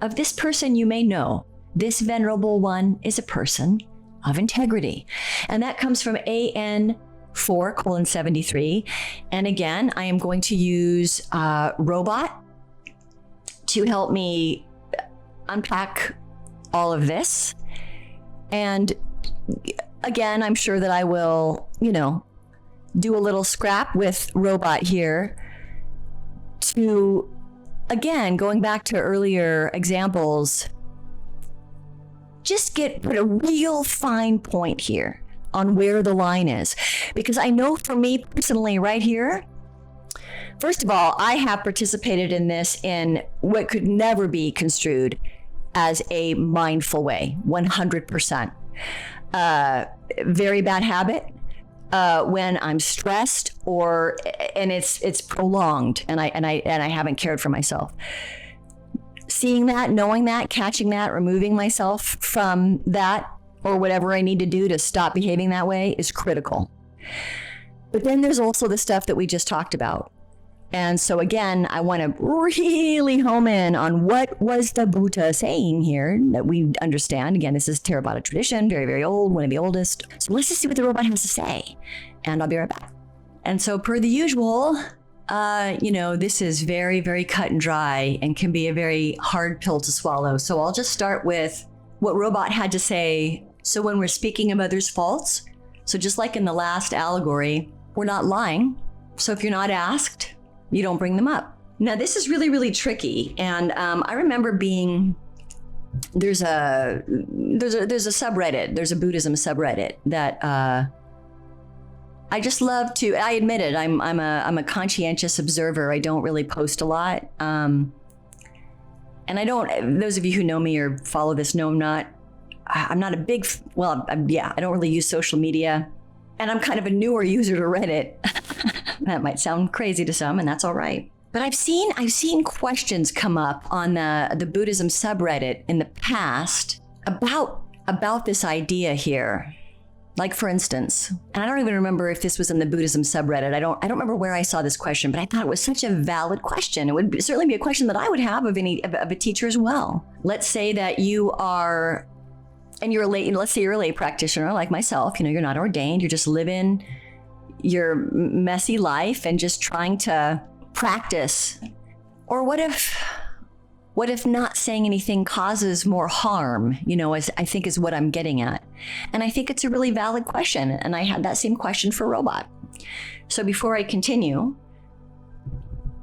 Of this person you may know, this Venerable One is a person of integrity. And that comes from AN 4:73. And again, I am going to use Robot to help me unpack all of this. And again, I'm sure that I will, do a little scrap with Robot here to, again, going back to earlier examples, just put a real fine point here on where the line is. Because I know for me personally right here, first of all, I have participated in this in what could never be construed as a mindful way, 100%. Very bad habit when I'm stressed and it's prolonged and I haven't cared for myself. Seeing that, knowing that, catching that, removing myself from that or whatever I need to do to stop behaving that way is critical. But then there's also the stuff that we just talked about. And so again, I want to really home in on what was the Buddha saying here that we understand. Again, this is Theravāda tradition, very, very old, one of the oldest. So let's just see what the Robot has to say, and I'll be right back. And so per the usual, this is very, very cut and dry and can be a very hard pill to swallow. So I'll just start with what Robot had to say. So when we're speaking of others' faults, so just like in the last allegory, we're not lying. So if you're not asked, you don't bring them up. Now, this is really, really tricky. And I remember there's a subreddit, there's a Buddhism subreddit that I just love to, I admit it, I'm a conscientious observer. I don't really post a lot. And those of you who know me or follow this know I'm not a big, I don't really use social media. And I'm kind of a newer user to Reddit. That might sound crazy to some, and that's all right. But I've seen questions come up on the Buddhism subreddit in the past about this idea here. Like for instance, and I don't even remember if this was in the Buddhism subreddit. I don't remember where I saw this question, but I thought it was such a valid question. It would certainly be a question that I would have of a teacher as well. Let's say that you are, and let's say you're a lay practitioner like myself. You're not ordained. You're just living your messy life and just trying to practice. Or what if not saying anything causes more harm, as I think is what I'm getting at. And I think it's a really valid question. And I had that same question for Robot. So before I continue,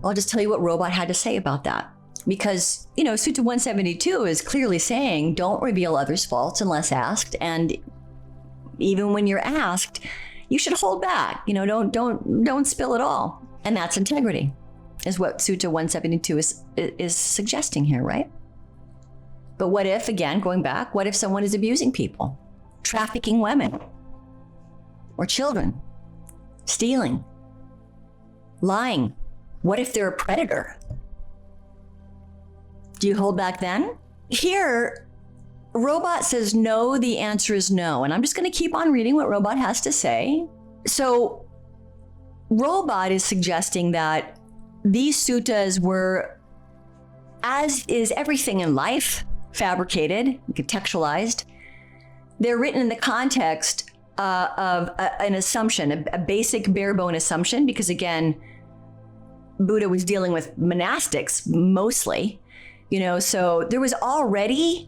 I'll just tell you what Robot had to say about that. Because, Sutta 172 is clearly saying, don't reveal others' faults unless asked. And even when you're asked, you should hold back. Don't spill it all. And that's integrity, is what Sutta 172 is suggesting here, right? But what if, again, going back, what if someone is abusing people, trafficking women or children, stealing, lying? What if they're a predator? Do you hold back then? Here, Robot says no, the answer is no. And I'm just going to keep on reading what Robot has to say. So Robot is suggesting that these suttas were, as is everything in life, fabricated, contextualized. They're written in the context of an assumption, a basic bare bone assumption, because again, Buddha was dealing with monastics mostly, so there was already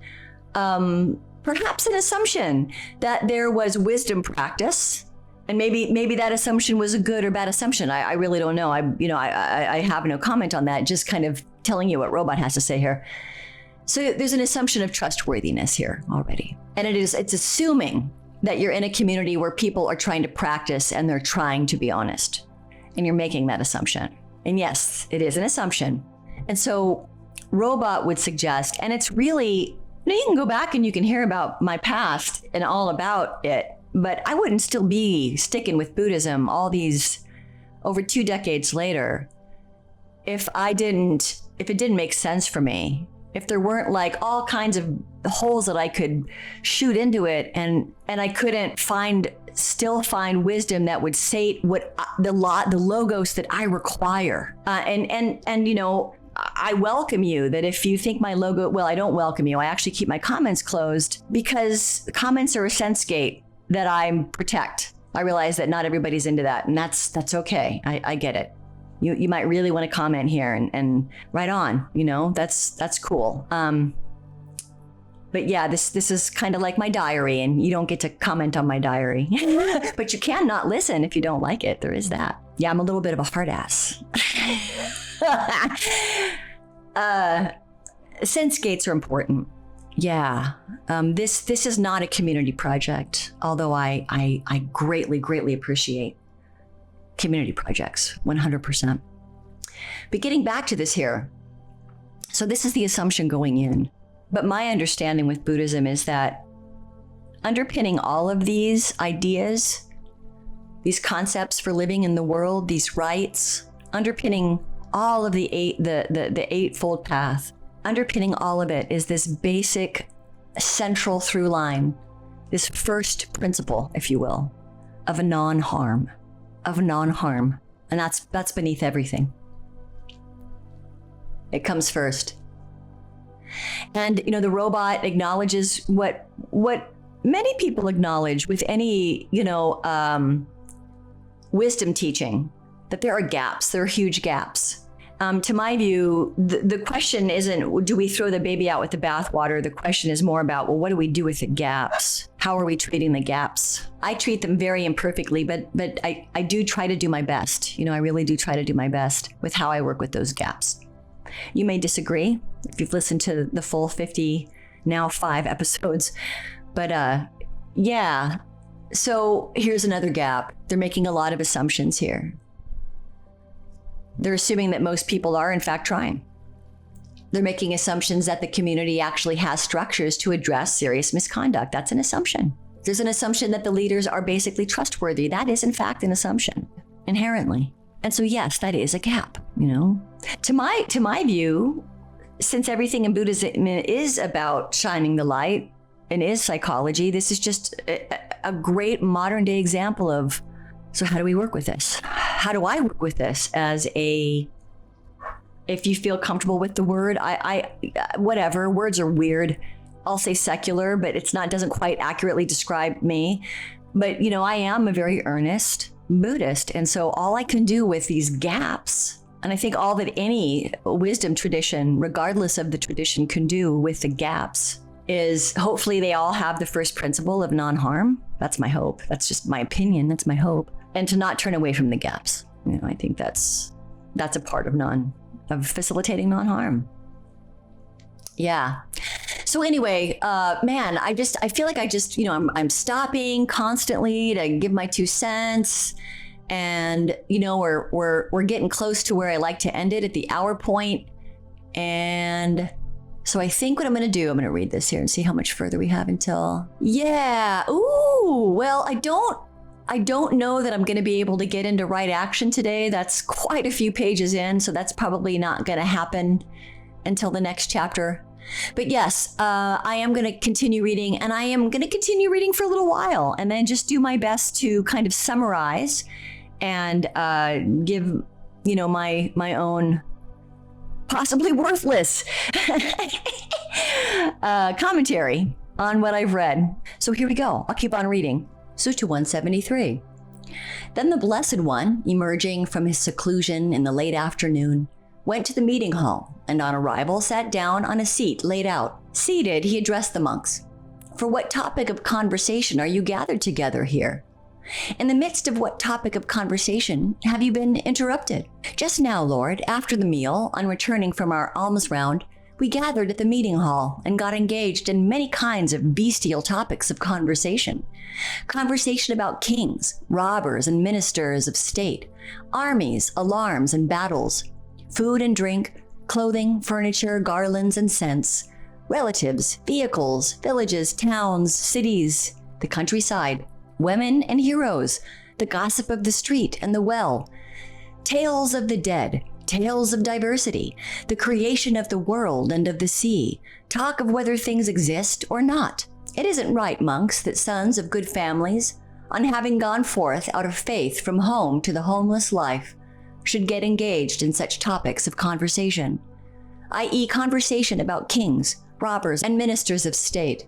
perhaps an assumption that there was wisdom practice, and maybe that assumption was a good or bad assumption. I really don't know. I have no comment on that. Just kind of telling you what Robot has to say here. So there's an assumption of trustworthiness here already. And it's assuming that you're in a community where people are trying to practice and they're trying to be honest. And you're making that assumption. And yes, it is an assumption. And so Robot would suggest, and it's really, you can go back and you can hear about my past and all about it, but I wouldn't still be sticking with Buddhism all these over 2 decades later if it didn't make sense for me. If there weren't like all kinds of holes that I could shoot into it, and I couldn't still find wisdom that would sate what the logos that I require. And you know, I welcome you that if you think my logo, well, I don't welcome you. I actually keep my comments closed because comments are a sense gate that I protect. I realize that not everybody's into that, and that's okay. I get it. You might really want to comment here and right on, you know, that's cool. But yeah, this is kind of like my diary, and you don't get to comment on my diary, but you can not listen if you don't like it. There is that. Yeah, I'm a little bit of a hard ass. Sense gates are important. Yeah, this is not a community project, although I greatly appreciate community projects, 100%. But getting back to this here, so this is the assumption going in. But my understanding with Buddhism is that underpinning all of these ideas, these concepts for living in the world, these rites, underpinning all of the Eightfold Path, underpinning all of it is this basic central through line, this first principle, if you will, of non-harm. And that's beneath everything. It comes first. And, you know, the Robot acknowledges what many people acknowledge with any, you know, wisdom teaching, that there are gaps, there are huge gaps. To my view, the question isn't, do we throw the baby out with the bathwater? The question is more about, well, what do we do with the gaps? How are we treating the gaps? I treat them very imperfectly, but I do try to do my best. You know, I really do try to do my best with how I work with those gaps. You may disagree if you've listened to the full 50, now 5 episodes, but yeah. So here's another gap. They're making a lot of assumptions here. They're assuming that most people are, in fact, trying. They're making assumptions that the community actually has structures to address serious misconduct. That's an assumption. There's an assumption that the leaders are basically trustworthy. That is, in fact, an assumption, inherently. And so, yes, that is a gap, you know. To my view, since everything in Buddhism is about shining the light and is psychology, this is just a great modern day example of, so how do we work with this? How do I work with this as if you feel comfortable with the word, I whatever, words are weird. I'll say secular, but doesn't quite accurately describe me. But, you know, I am a very earnest Buddhist. And so all I can do with these gaps, and I think all that any wisdom tradition, regardless of the tradition, can do with the gaps is hopefully they all have the first principle of non-harm. That's my hope. That's just my opinion. That's my hope. And to not turn away from the gaps. You know, I think that's a part of facilitating non-harm. Yeah. So anyway, man, I feel like you know, I'm stopping constantly to give my 2 cents, and you know, we're getting close to where I like to end it at the hour point. And so I think what I'm going to do, I'm going to read this here and see how much further we have until, yeah. Ooh, well, I don't know that I'm going to be able to get into right action today. That's quite a few pages in, so that's probably not going to happen until the next chapter. But yes, I am going to continue reading, and I am going to continue reading for a little while, and then just do my best to kind of summarize and give, you know, my own possibly worthless commentary on what I've read. So here we go. I'll keep on reading. Sutta 173. Then the Blessed One, emerging from his seclusion in the late afternoon, went to the meeting hall, and on arrival sat down on a seat laid out. Seated, he addressed the monks. For what topic of conversation are you gathered together here? In the midst of what topic of conversation have you been interrupted? Just now, Lord, after the meal, on returning from our alms round, We gathered at the meeting hall and got engaged in many kinds of bestial topics of conversation. Conversation about kings, robbers, and ministers of state, armies, alarms, and battles, food and drink, clothing, furniture, garlands, and scents, relatives, vehicles, villages, towns, cities, the countryside, women and heroes, the gossip of the street and the well, tales of the dead, tales of diversity, the creation of the world and of the sea, talk of whether things exist or not. It isn't right, monks, that sons of good families, on having gone forth out of faith from home to the homeless life, should get engaged in such topics of conversation, i.e. conversation about kings, robbers, and ministers of state.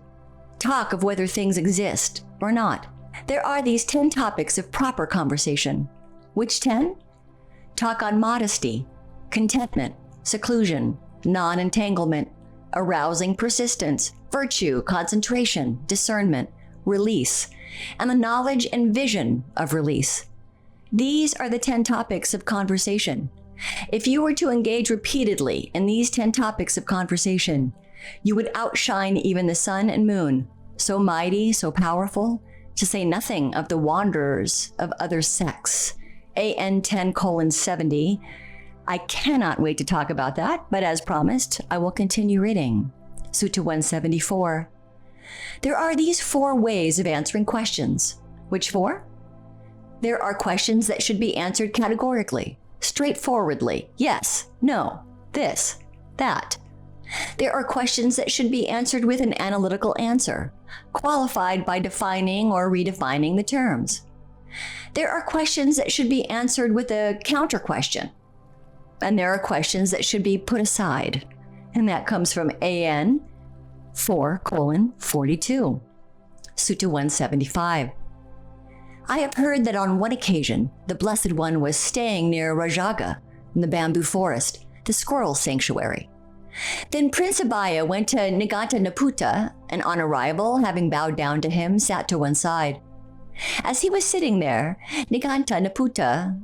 Talk of whether things exist or not. There are these 10 topics of proper conversation. Which 10? Talk on modesty, contentment, seclusion, non-entanglement, arousing persistence, virtue, concentration, discernment, release, and the knowledge and vision of release. These are the 10 topics of conversation. If you were to engage repeatedly in these 10 topics of conversation, you would outshine even the sun and moon, so mighty, so powerful, to say nothing of the wanderers of other sects. AN 10:70. I cannot wait to talk about that, but as promised, I will continue reading. Sutta 174. There are these 4 ways of answering questions. Which 4? There are questions that should be answered categorically, straightforwardly. Yes, no, this, that. There are questions that should be answered with an analytical answer, qualified by defining or redefining the terms. There are questions that should be answered with a counter question. And there are questions that should be put aside. And that comes from AN 4:42. Sutta 175. I have heard that on one occasion, the Blessed One was staying near Rajaga in the bamboo forest, the squirrel sanctuary. Then Prince Abhaya went to Nigantanaputa, and on arrival, having bowed down to him, sat to one side. As he was sitting there, Nigantanaputa,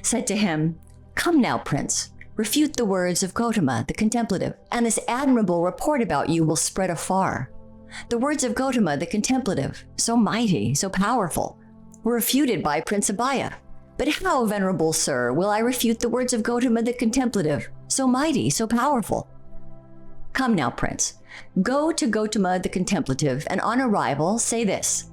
said to him, "Come now, Prince, refute the words of Gautama, the contemplative, and this admirable report about you will spread afar." The words of Gautama, the contemplative, so mighty, so powerful, were refuted by Prince Abhaya. But how, venerable sir, will I refute the words of Gautama the contemplative, so mighty, so powerful? Come now, Prince, go to Gautama the contemplative, and on arrival say this: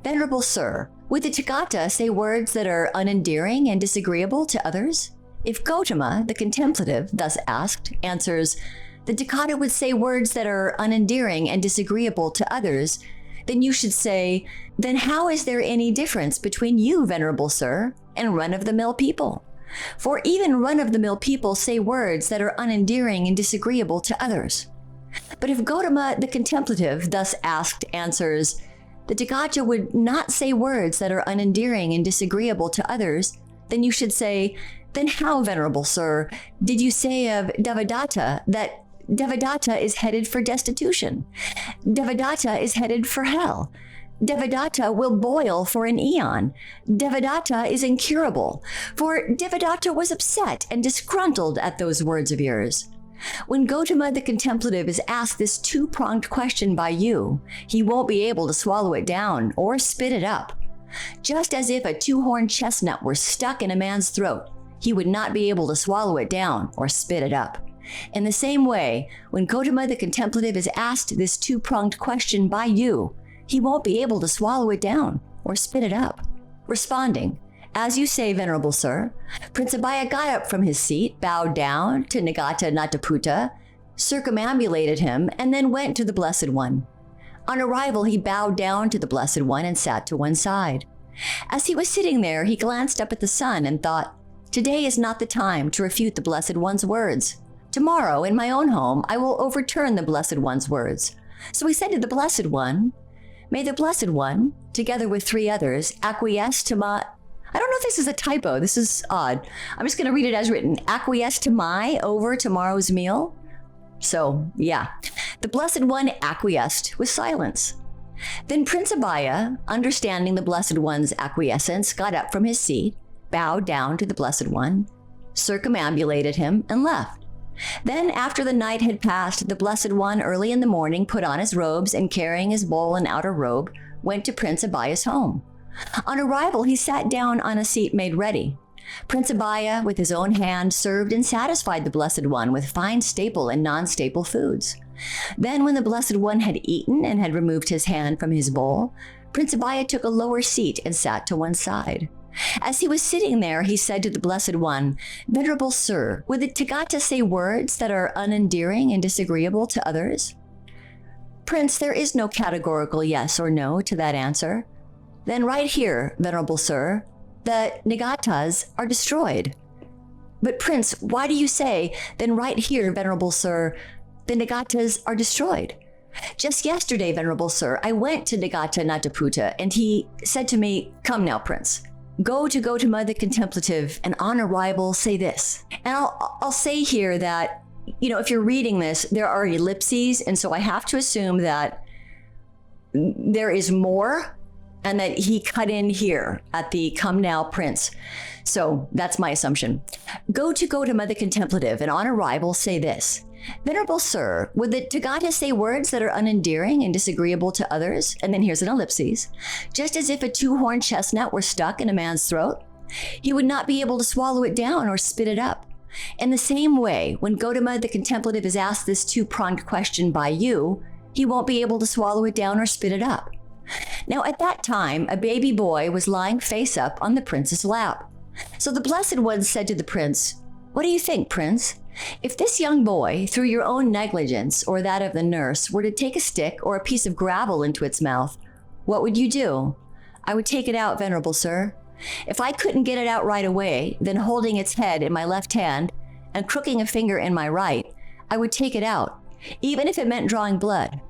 Venerable sir, would the Tathagata say words that are unendearing and disagreeable to others? If Gautama the contemplative, thus asked, answers, the Tathagata would say words that are unendearing and disagreeable to others, then you should say, then how is there any difference between you, venerable sir, and run-of-the-mill people? For even run-of-the-mill people say words that are unendearing and disagreeable to others. But if Gautama the contemplative, thus asked, answers, the Tathagata would not say words that are unendearing and disagreeable to others, then you should say, then how, venerable sir, did you say of Devadatta that Devadatta is headed for destitution? Devadatta is headed for hell. Devadatta will boil for an eon. Devadatta is incurable, for Devadatta was upset and disgruntled at those words of yours. When Gautama the contemplative is asked this 2-pronged question by you, he won't be able to swallow it down or spit it up. Just as if a 2-horned chestnut were stuck in a man's throat, he would not be able to swallow it down or spit it up. In the same way, when Gautama the contemplative is asked this 2-pronged question by you, he won't be able to swallow it down or spit it up. Responding, as you say, venerable sir, Prince Abhaya got up from his seat, bowed down to Nigantanaputa, circumambulated him, and then went to the Blessed One. On arrival, he bowed down to the Blessed One and sat to one side. As he was sitting there, he glanced up at the sun and thought, today is not the time to refute the Blessed One's words. Tomorrow, in my own home, I will overturn the Blessed One's words. So he said to the Blessed One, may the Blessed One, together with 3 others, acquiesce to my... I don't know if this is a typo. This is odd. I'm just going to read it as written. Acquiesce to my over tomorrow's meal? So, yeah. The Blessed One acquiesced with silence. Then Prince Abhaya, understanding the Blessed One's acquiescence, got up from his seat, bowed down to the Blessed One, circumambulated him, and left. Then, after the night had passed, the Blessed One early in the morning put on his robes and, carrying his bowl and outer robe, went to Prince Abaya's home. On arrival, he sat down on a seat made ready. Prince Abaya, with his own hand, served and satisfied the Blessed One with fine staple and non-staple foods. Then, when the Blessed One had eaten and had removed his hand from his bowl, Prince Abaya took a lower seat and sat to one side. As he was sitting there, he said to the Blessed One, "Venerable Sir, would the Tathagata say words that are unendearing and disagreeable to others?" "Prince, there is no categorical yes or no to that answer." "Then right here, Venerable Sir, the Nagatas are destroyed." "But Prince, why do you say, then right here, Venerable Sir, the Nagatas are destroyed?" "Just yesterday, Venerable Sir, I went to Nagata Nataputta, and he said to me, 'Come now, Prince. Go to Gautama the Contemplative, and on arrival say this.'" And I'll say here that, if you're reading this, there are ellipses, and so I have to assume that there is more, and that he cut in here at the "Come now, Prince." So that's my assumption. "Go to Gautama the Contemplative, and on arrival say this. Venerable Sir, would the Tathagata say words that are unendearing and disagreeable to others?" And then here's an ellipses. "Just as if a two-horned chestnut were stuck in a man's throat, he would not be able to swallow it down or spit it up. In the same way, when Gautama the Contemplative is asked this two-pronged question by you, he won't be able to swallow it down or spit it up." Now at that time, a baby boy was lying face up on the prince's lap. So the Blessed One said to the prince, "What do you think, Prince? If this young boy, through your own negligence or that of the nurse, were to take a stick or a piece of gravel into its mouth, what would you do?" "I would take it out, Venerable Sir. If I couldn't get it out right away, then holding its head in my left hand and crooking a finger in my right, I would take it out, even if it meant drawing blood."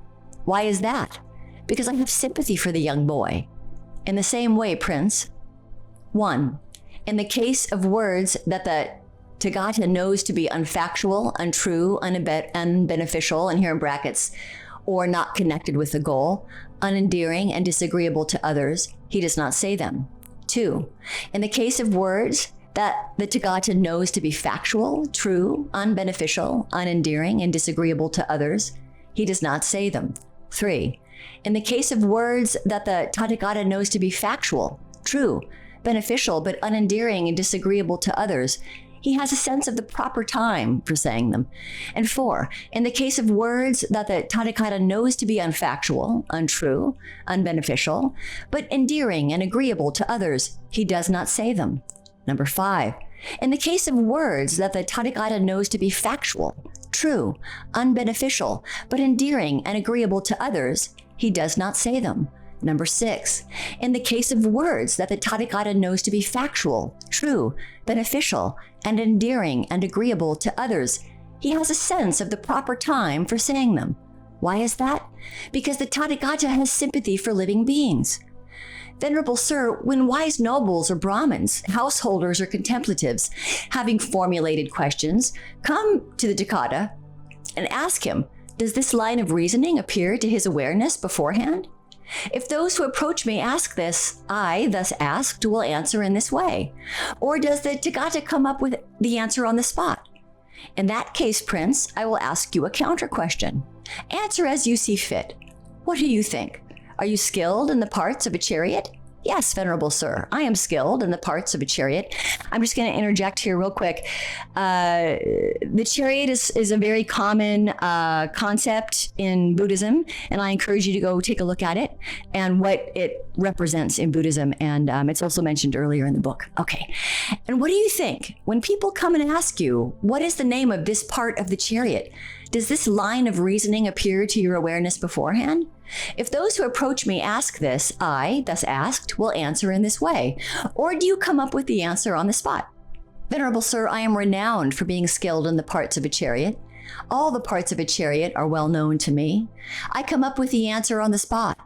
"Why is that?" "Because I have sympathy for the young boy." "In the same way, Prince. 1. In the case of words that the Tathagata knows to be unfactual, untrue, unbeneficial, and here in brackets, or not connected with the goal, unendearing and disagreeable to others, he does not say them. 2. In the case of words that the Tathagata knows to be factual, true, unbeneficial, unendearing, and disagreeable to others, he does not say them. 3. In the case of words that the Tathagata knows to be factual, true, beneficial, but unendearing and disagreeable to others, he has a sense of the proper time for saying them. And 4, in the case of words that the Tathagata knows to be unfactual, untrue, unbeneficial, but endearing and agreeable to others, he does not say them. 5, in the case of words that the Tathagata knows to be factual, true, unbeneficial, but endearing and agreeable to others, he does not say them. 6, in the case of words that the Tathagata knows to be factual, true, beneficial, and endearing and agreeable to others, he has a sense of the proper time for saying them. Why is that? Because the Tathagata has sympathy for living beings. Venerable Sir, when wise nobles or Brahmins, householders or contemplatives, having formulated questions, come to the Tathagata and ask him, does this line of reasoning appear to his awareness beforehand? If those who approach me ask this, I, thus asked, will answer in this way. Or does the Tathagata come up with the answer on the spot? In that case, Prince, I will ask you a counter question. Answer as you see fit. What do you think? Are you skilled in the parts of a chariot? Yes, Venerable Sir, I am skilled in the parts of a chariot. I'm just going to interject here real quick. The chariot is a very common concept in Buddhism, and I encourage you to go take a look at it and what it represents in Buddhism. And it's also mentioned earlier in the book. Okay. And what do you think? When people come and ask you, what is the name of this part of the chariot? Does this line of reasoning appear to your awareness beforehand? If those who approach me ask this, I, thus asked, will answer in this way. Or do you come up with the answer on the spot? Venerable Sir, I am renowned for being skilled in the parts of a chariot. All the parts of a chariot are well known to me. I come up with the answer on the spot.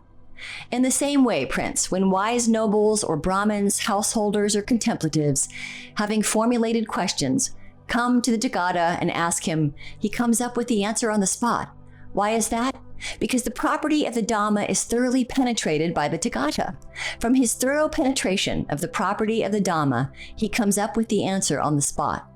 In the same way, Prince, when wise nobles or Brahmins, householders, or contemplatives, having formulated questions, come to the Tathagata and ask him, he comes up with the answer on the spot. Why is that? Because the property of the Dhamma is thoroughly penetrated by the Tathagata. From his thorough penetration of the property of the Dhamma, he comes up with the answer on the spot.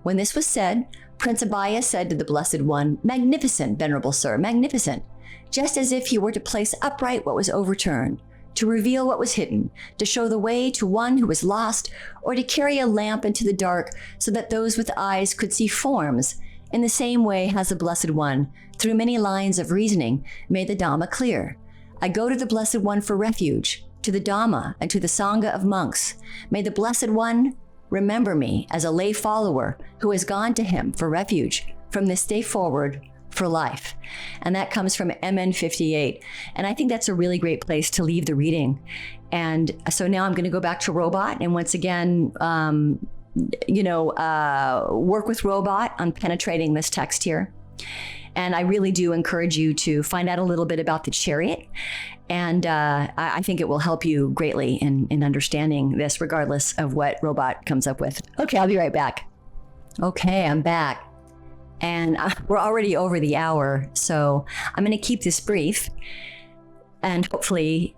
When this was said, Prince Abhaya said to the Blessed One, "Magnificent, Venerable Sir, magnificent," just as if he were to place upright what was overturned, to reveal what was hidden, to show the way to one who was lost, or to carry a lamp into the dark so that those with eyes could see forms. In the same way has the Blessed One, through many lines of reasoning, made the Dhamma clear. I go to the Blessed One for refuge, to the Dhamma and to the Sangha of monks. May the Blessed One remember me as a lay follower who has gone to him for refuge from this day forward for life. And that comes from MN 58. And I think that's a really great place to leave the reading. And so now I'm going to go back to Robot and once again, work with Robot on penetrating this text here. And I really do encourage you to find out a little bit about the chariot. And I think it will help you greatly in understanding this, regardless of what Robot comes up with. Okay, I'll be right back. Okay, I'm back. And we're already over the hour, so I'm going to keep this brief. And hopefully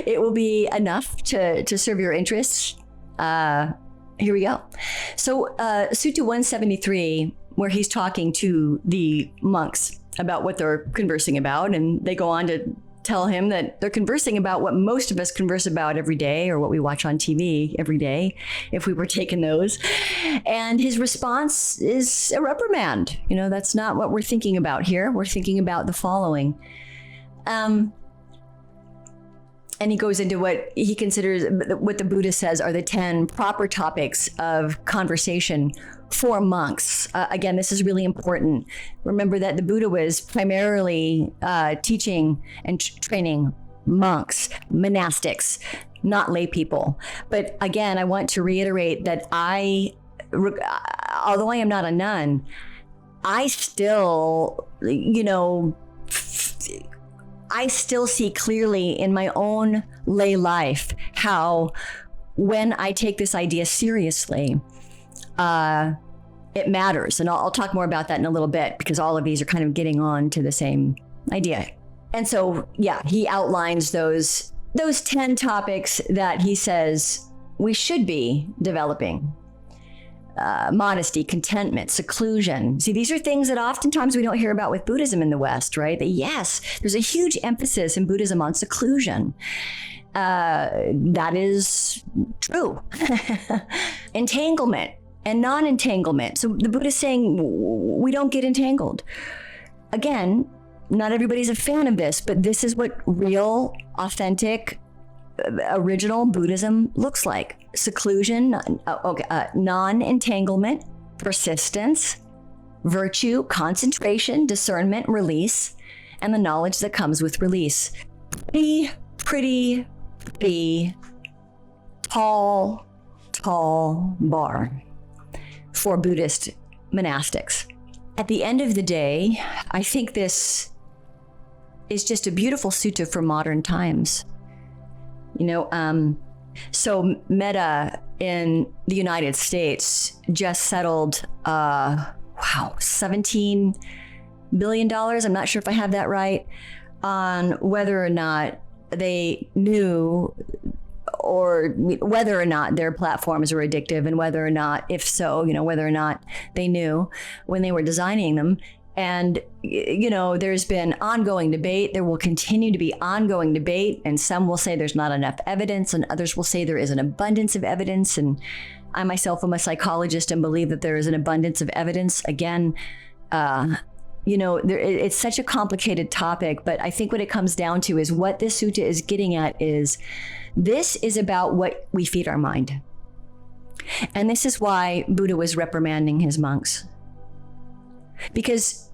it will be enough to serve your interests. Here we go. So Sutta 173, where he's talking to the monks about what they're conversing about, and they go on to tell him that they're conversing about what most of us converse about every day, or what we watch on TV every day, if we were taking those. And his response is a reprimand. That's not what we're thinking about here. We're thinking about the following. And he goes into what he considers, what the Buddha says are the 10 proper topics of conversation for monks. Again, this is really important. Remember that the Buddha was primarily teaching and training monks, monastics, not lay people. But again, I want to reiterate that although I am not a nun, I still, I still see clearly in my own lay life how when I take this idea seriously, it matters. And I'll talk more about that in a little bit, because all of these are kind of getting on to the same idea. And so, yeah, he outlines those 10 topics that he says we should be developing. Modesty, contentment, seclusion. See, these are things that oftentimes we don't hear about with Buddhism in the West, right? That yes, there's a huge emphasis in Buddhism on seclusion. That is true. Entanglement and non-entanglement. So the Buddha is saying we don't get entangled. Again, not everybody's a fan of this, but this is what real, authentic, original Buddhism looks like. Seclusion, non-entanglement, persistence, virtue, concentration, discernment, release, and the knowledge that comes with release. Pretty tall bar for Buddhist monastics. At the end of the day, I think this is just a beautiful sutta for modern times. So Meta in the United States just settled, $17 billion. I'm not sure if I have that right, on whether or not they knew, or whether or not their platforms were addictive, and whether or not, if so, whether or not they knew when they were designing them. And, there's been ongoing debate. There will continue to be ongoing debate. And some will say there's not enough evidence, and others will say there is an abundance of evidence. And I myself am a psychologist and believe that there is an abundance of evidence. Again, it's such a complicated topic, but I think what it comes down to is what this sutta is getting at is this is about what we feed our mind. And this is why Buddha was reprimanding his monks. Because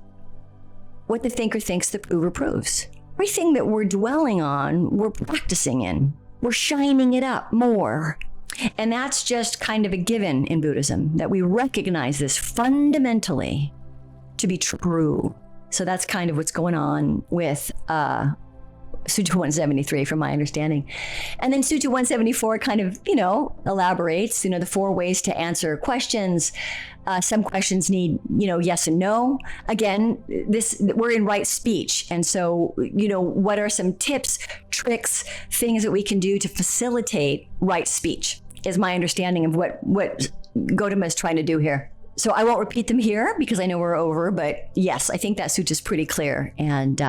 what the thinker thinks, the prover proves. Everything that we're dwelling on, we're practicing in. We're shining it up more. And that's just kind of a given in Buddhism, that we recognize this fundamentally to be true. So that's kind of what's going on with Sutta 173, from my understanding. And then Sutta 174 kind of, elaborates, the 4 ways to answer questions. Some questions need, yes and no. Again, we're in right speech. And so, what are some tips, tricks, things that we can do to facilitate right speech is my understanding of what Gautama is trying to do here. So I won't repeat them here because I know we're over, but yes, I think that sutta is pretty clear, and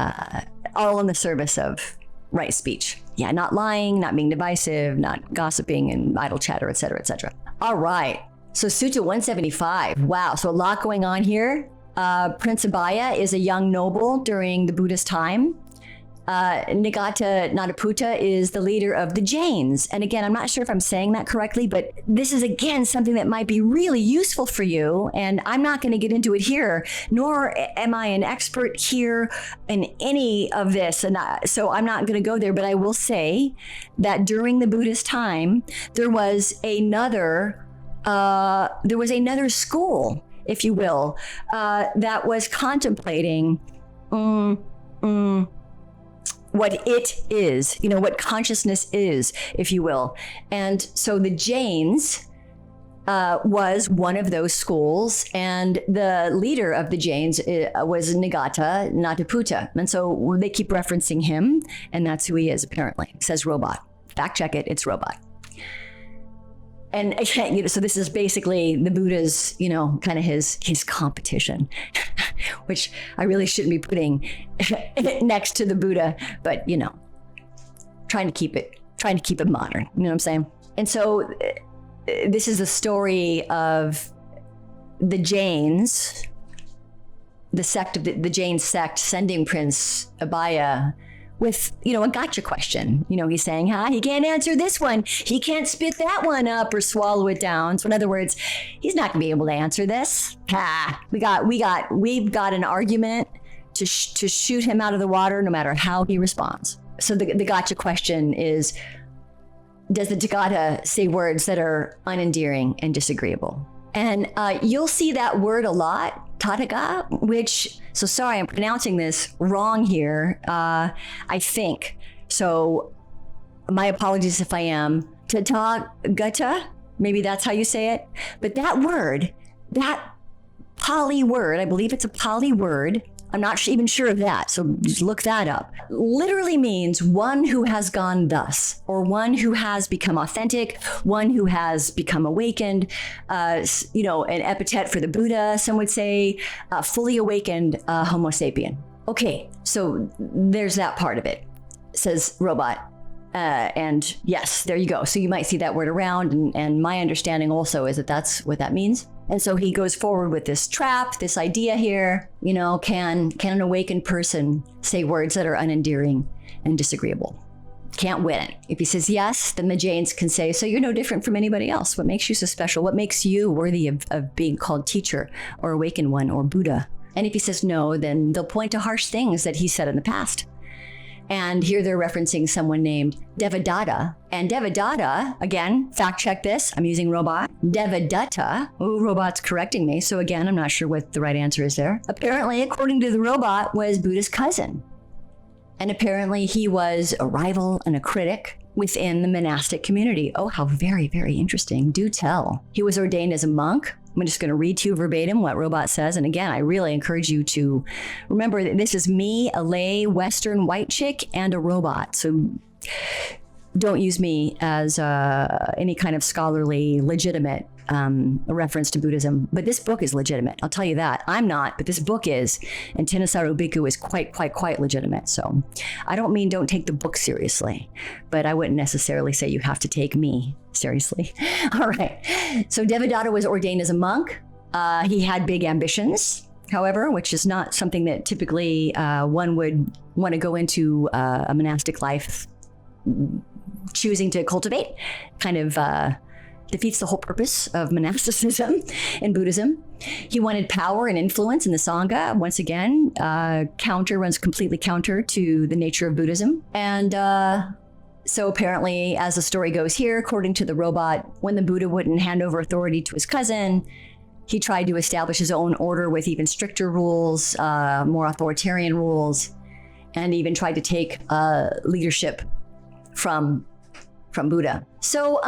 all in the service of right speech. Yeah, not lying, not being divisive, not gossiping and idle chatter, etc., etc. All right, so Sutta 175. Wow, so a lot going on here. Prince Abhaya is a young noble during the Buddhist time. Nigata Nataputta is the leader of the Jains. And again, I'm not sure if I'm saying that correctly, but this is again something that might be really useful for you. And I'm not going to get into it here, nor am I an expert here in any of this. And so I'm not going to go there, but I will say that during the Buddhist time, there was another school, if you will, that was contemplating what it is, what consciousness is, if you will. And so the Jains was one of those schools, and the leader of the Jains was Nigata Nataputta. And so they keep referencing him, and that's who he is, apparently. It says robot. Fact check it, it's robot. And again, so this is basically the Buddha's, kind of his competition, which I really shouldn't be putting next to the Buddha, but trying to keep it modern. You know what I'm saying? And so this is a story of the Jains, the sect of the Jain sect, sending Prince Abhaya with, a gotcha question. He's saying, he can't answer this one. He can't spit that one up or swallow it down. So in other words, he's not gonna be able to answer this. We've got an argument to shoot him out of the water no matter how he responds. So the gotcha question is, does the Tathagata say words that are unendearing and disagreeable? And you'll see that word a lot, Tathagata, which, so sorry, I'm pronouncing this wrong here, I think. So my apologies if I am. Tathagata, maybe that's how you say it. But that word, that Pāli word, I believe it's a Pāli word, I'm not even sure of that, so just look that up. Literally means one who has gone thus, or one who has become authentic, one who has become awakened, an epithet for the Buddha, some would say, fully awakened Homo sapien. Okay, so there's that part of it, says Robot. And yes, there you go. So you might see that word around, and my understanding also is that that's what that means. And so he goes forward with this trap, this idea here, can an awakened person say words that are unendearing and disagreeable? Can't win it. If he says yes, then the Jains can say, so you're no different from anybody else. What makes you so special? What makes you worthy of being called teacher or awakened one or Buddha? And if he says no, then they'll point to harsh things that he said in the past. And here they're referencing someone named Devadatta. And Devadatta, again, fact check this, I'm using robot. Devadatta, robot's correcting me. So again, I'm not sure what the right answer is there. Apparently, according to the robot, was Buddha's cousin. And apparently he was a rival and a critic within the monastic community. Oh, how very, very interesting. Do tell. He was ordained as a monk. I'm just going to read to you verbatim what Robot says. And again, I really encourage you to remember that this is me, a lay Western white chick, and a robot. So don't use me as any kind of scholarly, legitimate reference to Buddhism. But this book is legitimate. I'll tell you that. I'm not, but this book is. And Ṭhānissaro Bhikkhu is quite legitimate. So I don't mean don't take the book seriously, but I wouldn't necessarily say you have to take me seriously. All right. So Devadatta was ordained as a monk. He had big ambitions, however, which is not something that typically one would want to go into a monastic life choosing to cultivate. Kind of defeats the whole purpose of monasticism in Buddhism. He wanted power and influence in the Sangha. Once again, runs completely counter to the nature of Buddhism. And so apparently, as the story goes here, according to the robot, when the Buddha wouldn't hand over authority to his cousin, he tried to establish his own order with even stricter rules, more authoritarian rules, and even tried to take leadership from Buddha. So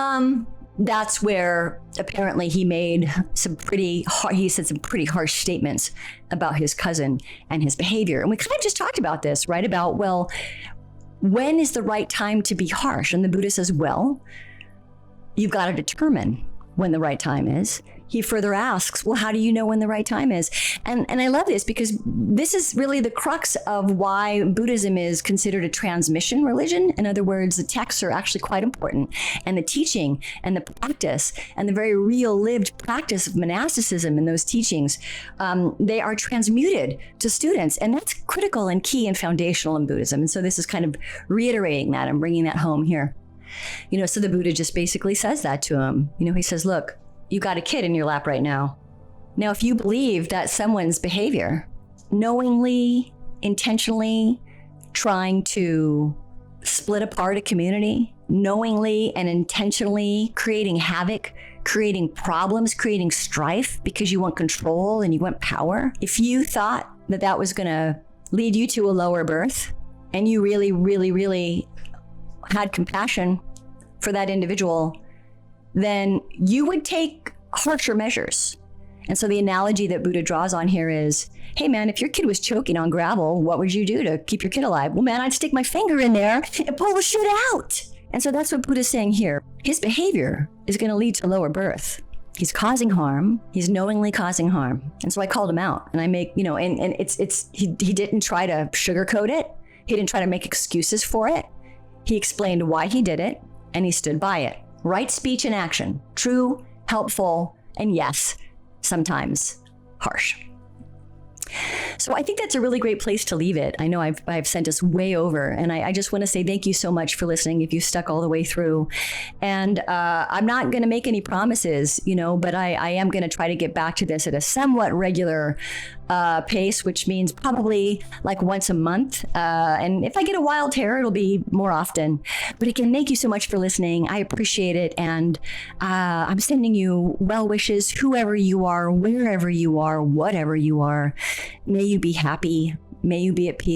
that's where apparently he made some pretty harsh statements about his cousin and his behavior. And we kind of just talked about this, right? About, well, when is the right time to be harsh? And the Buddha says, well, you've got to determine when the right time is. he further asks, well, how do you know when the right time is? And I love this because this is really the crux of why Buddhism is considered a transmission religion. In other words, the texts are actually quite important, and the teaching and the practice and the very real lived practice of monasticism in those teachings, they are transmuted to students. And that's critical and key and foundational in Buddhism. And so this is kind of reiterating that and bringing that home here. So the Buddha just basically says that to him. He says, look, you got a kid in your lap right now. Now, if you believe that someone's behavior, knowingly, intentionally trying to split apart a community, knowingly and intentionally creating havoc, creating problems, creating strife because you want control and you want power, if you thought that that was going to lead you to a lower birth, and you really, really, really had compassion for that individual, then you would take harsher measures. And so the analogy that Buddha draws on here is, hey man, if your kid was choking on gravel, what would you do to keep your kid alive? Well, man, I'd stick my finger in there and pull the shit out. And so that's what Buddha's saying here. His behavior is going to lead to lower birth. He's causing harm. He's knowingly causing harm. And so I called him out, and I make, and he didn't try to sugarcoat it. He didn't try to make excuses for it. He explained why he did it, and he stood by it. Right speech and action, true, helpful, and yes, sometimes harsh. So I think that's a really great place to leave it. I know I've sent us way over, and I just want to say thank you so much for listening if you stuck all the way through. And I'm not going to make any promises, but I am going to try to get back to this at a somewhat regular pace, which means probably like once a month. And if I get a wild hair, it'll be more often. But again, thank you so much for listening. I appreciate it. And I'm sending you well wishes, whoever you are, wherever you are, whatever you are. May you be happy. May you be at peace.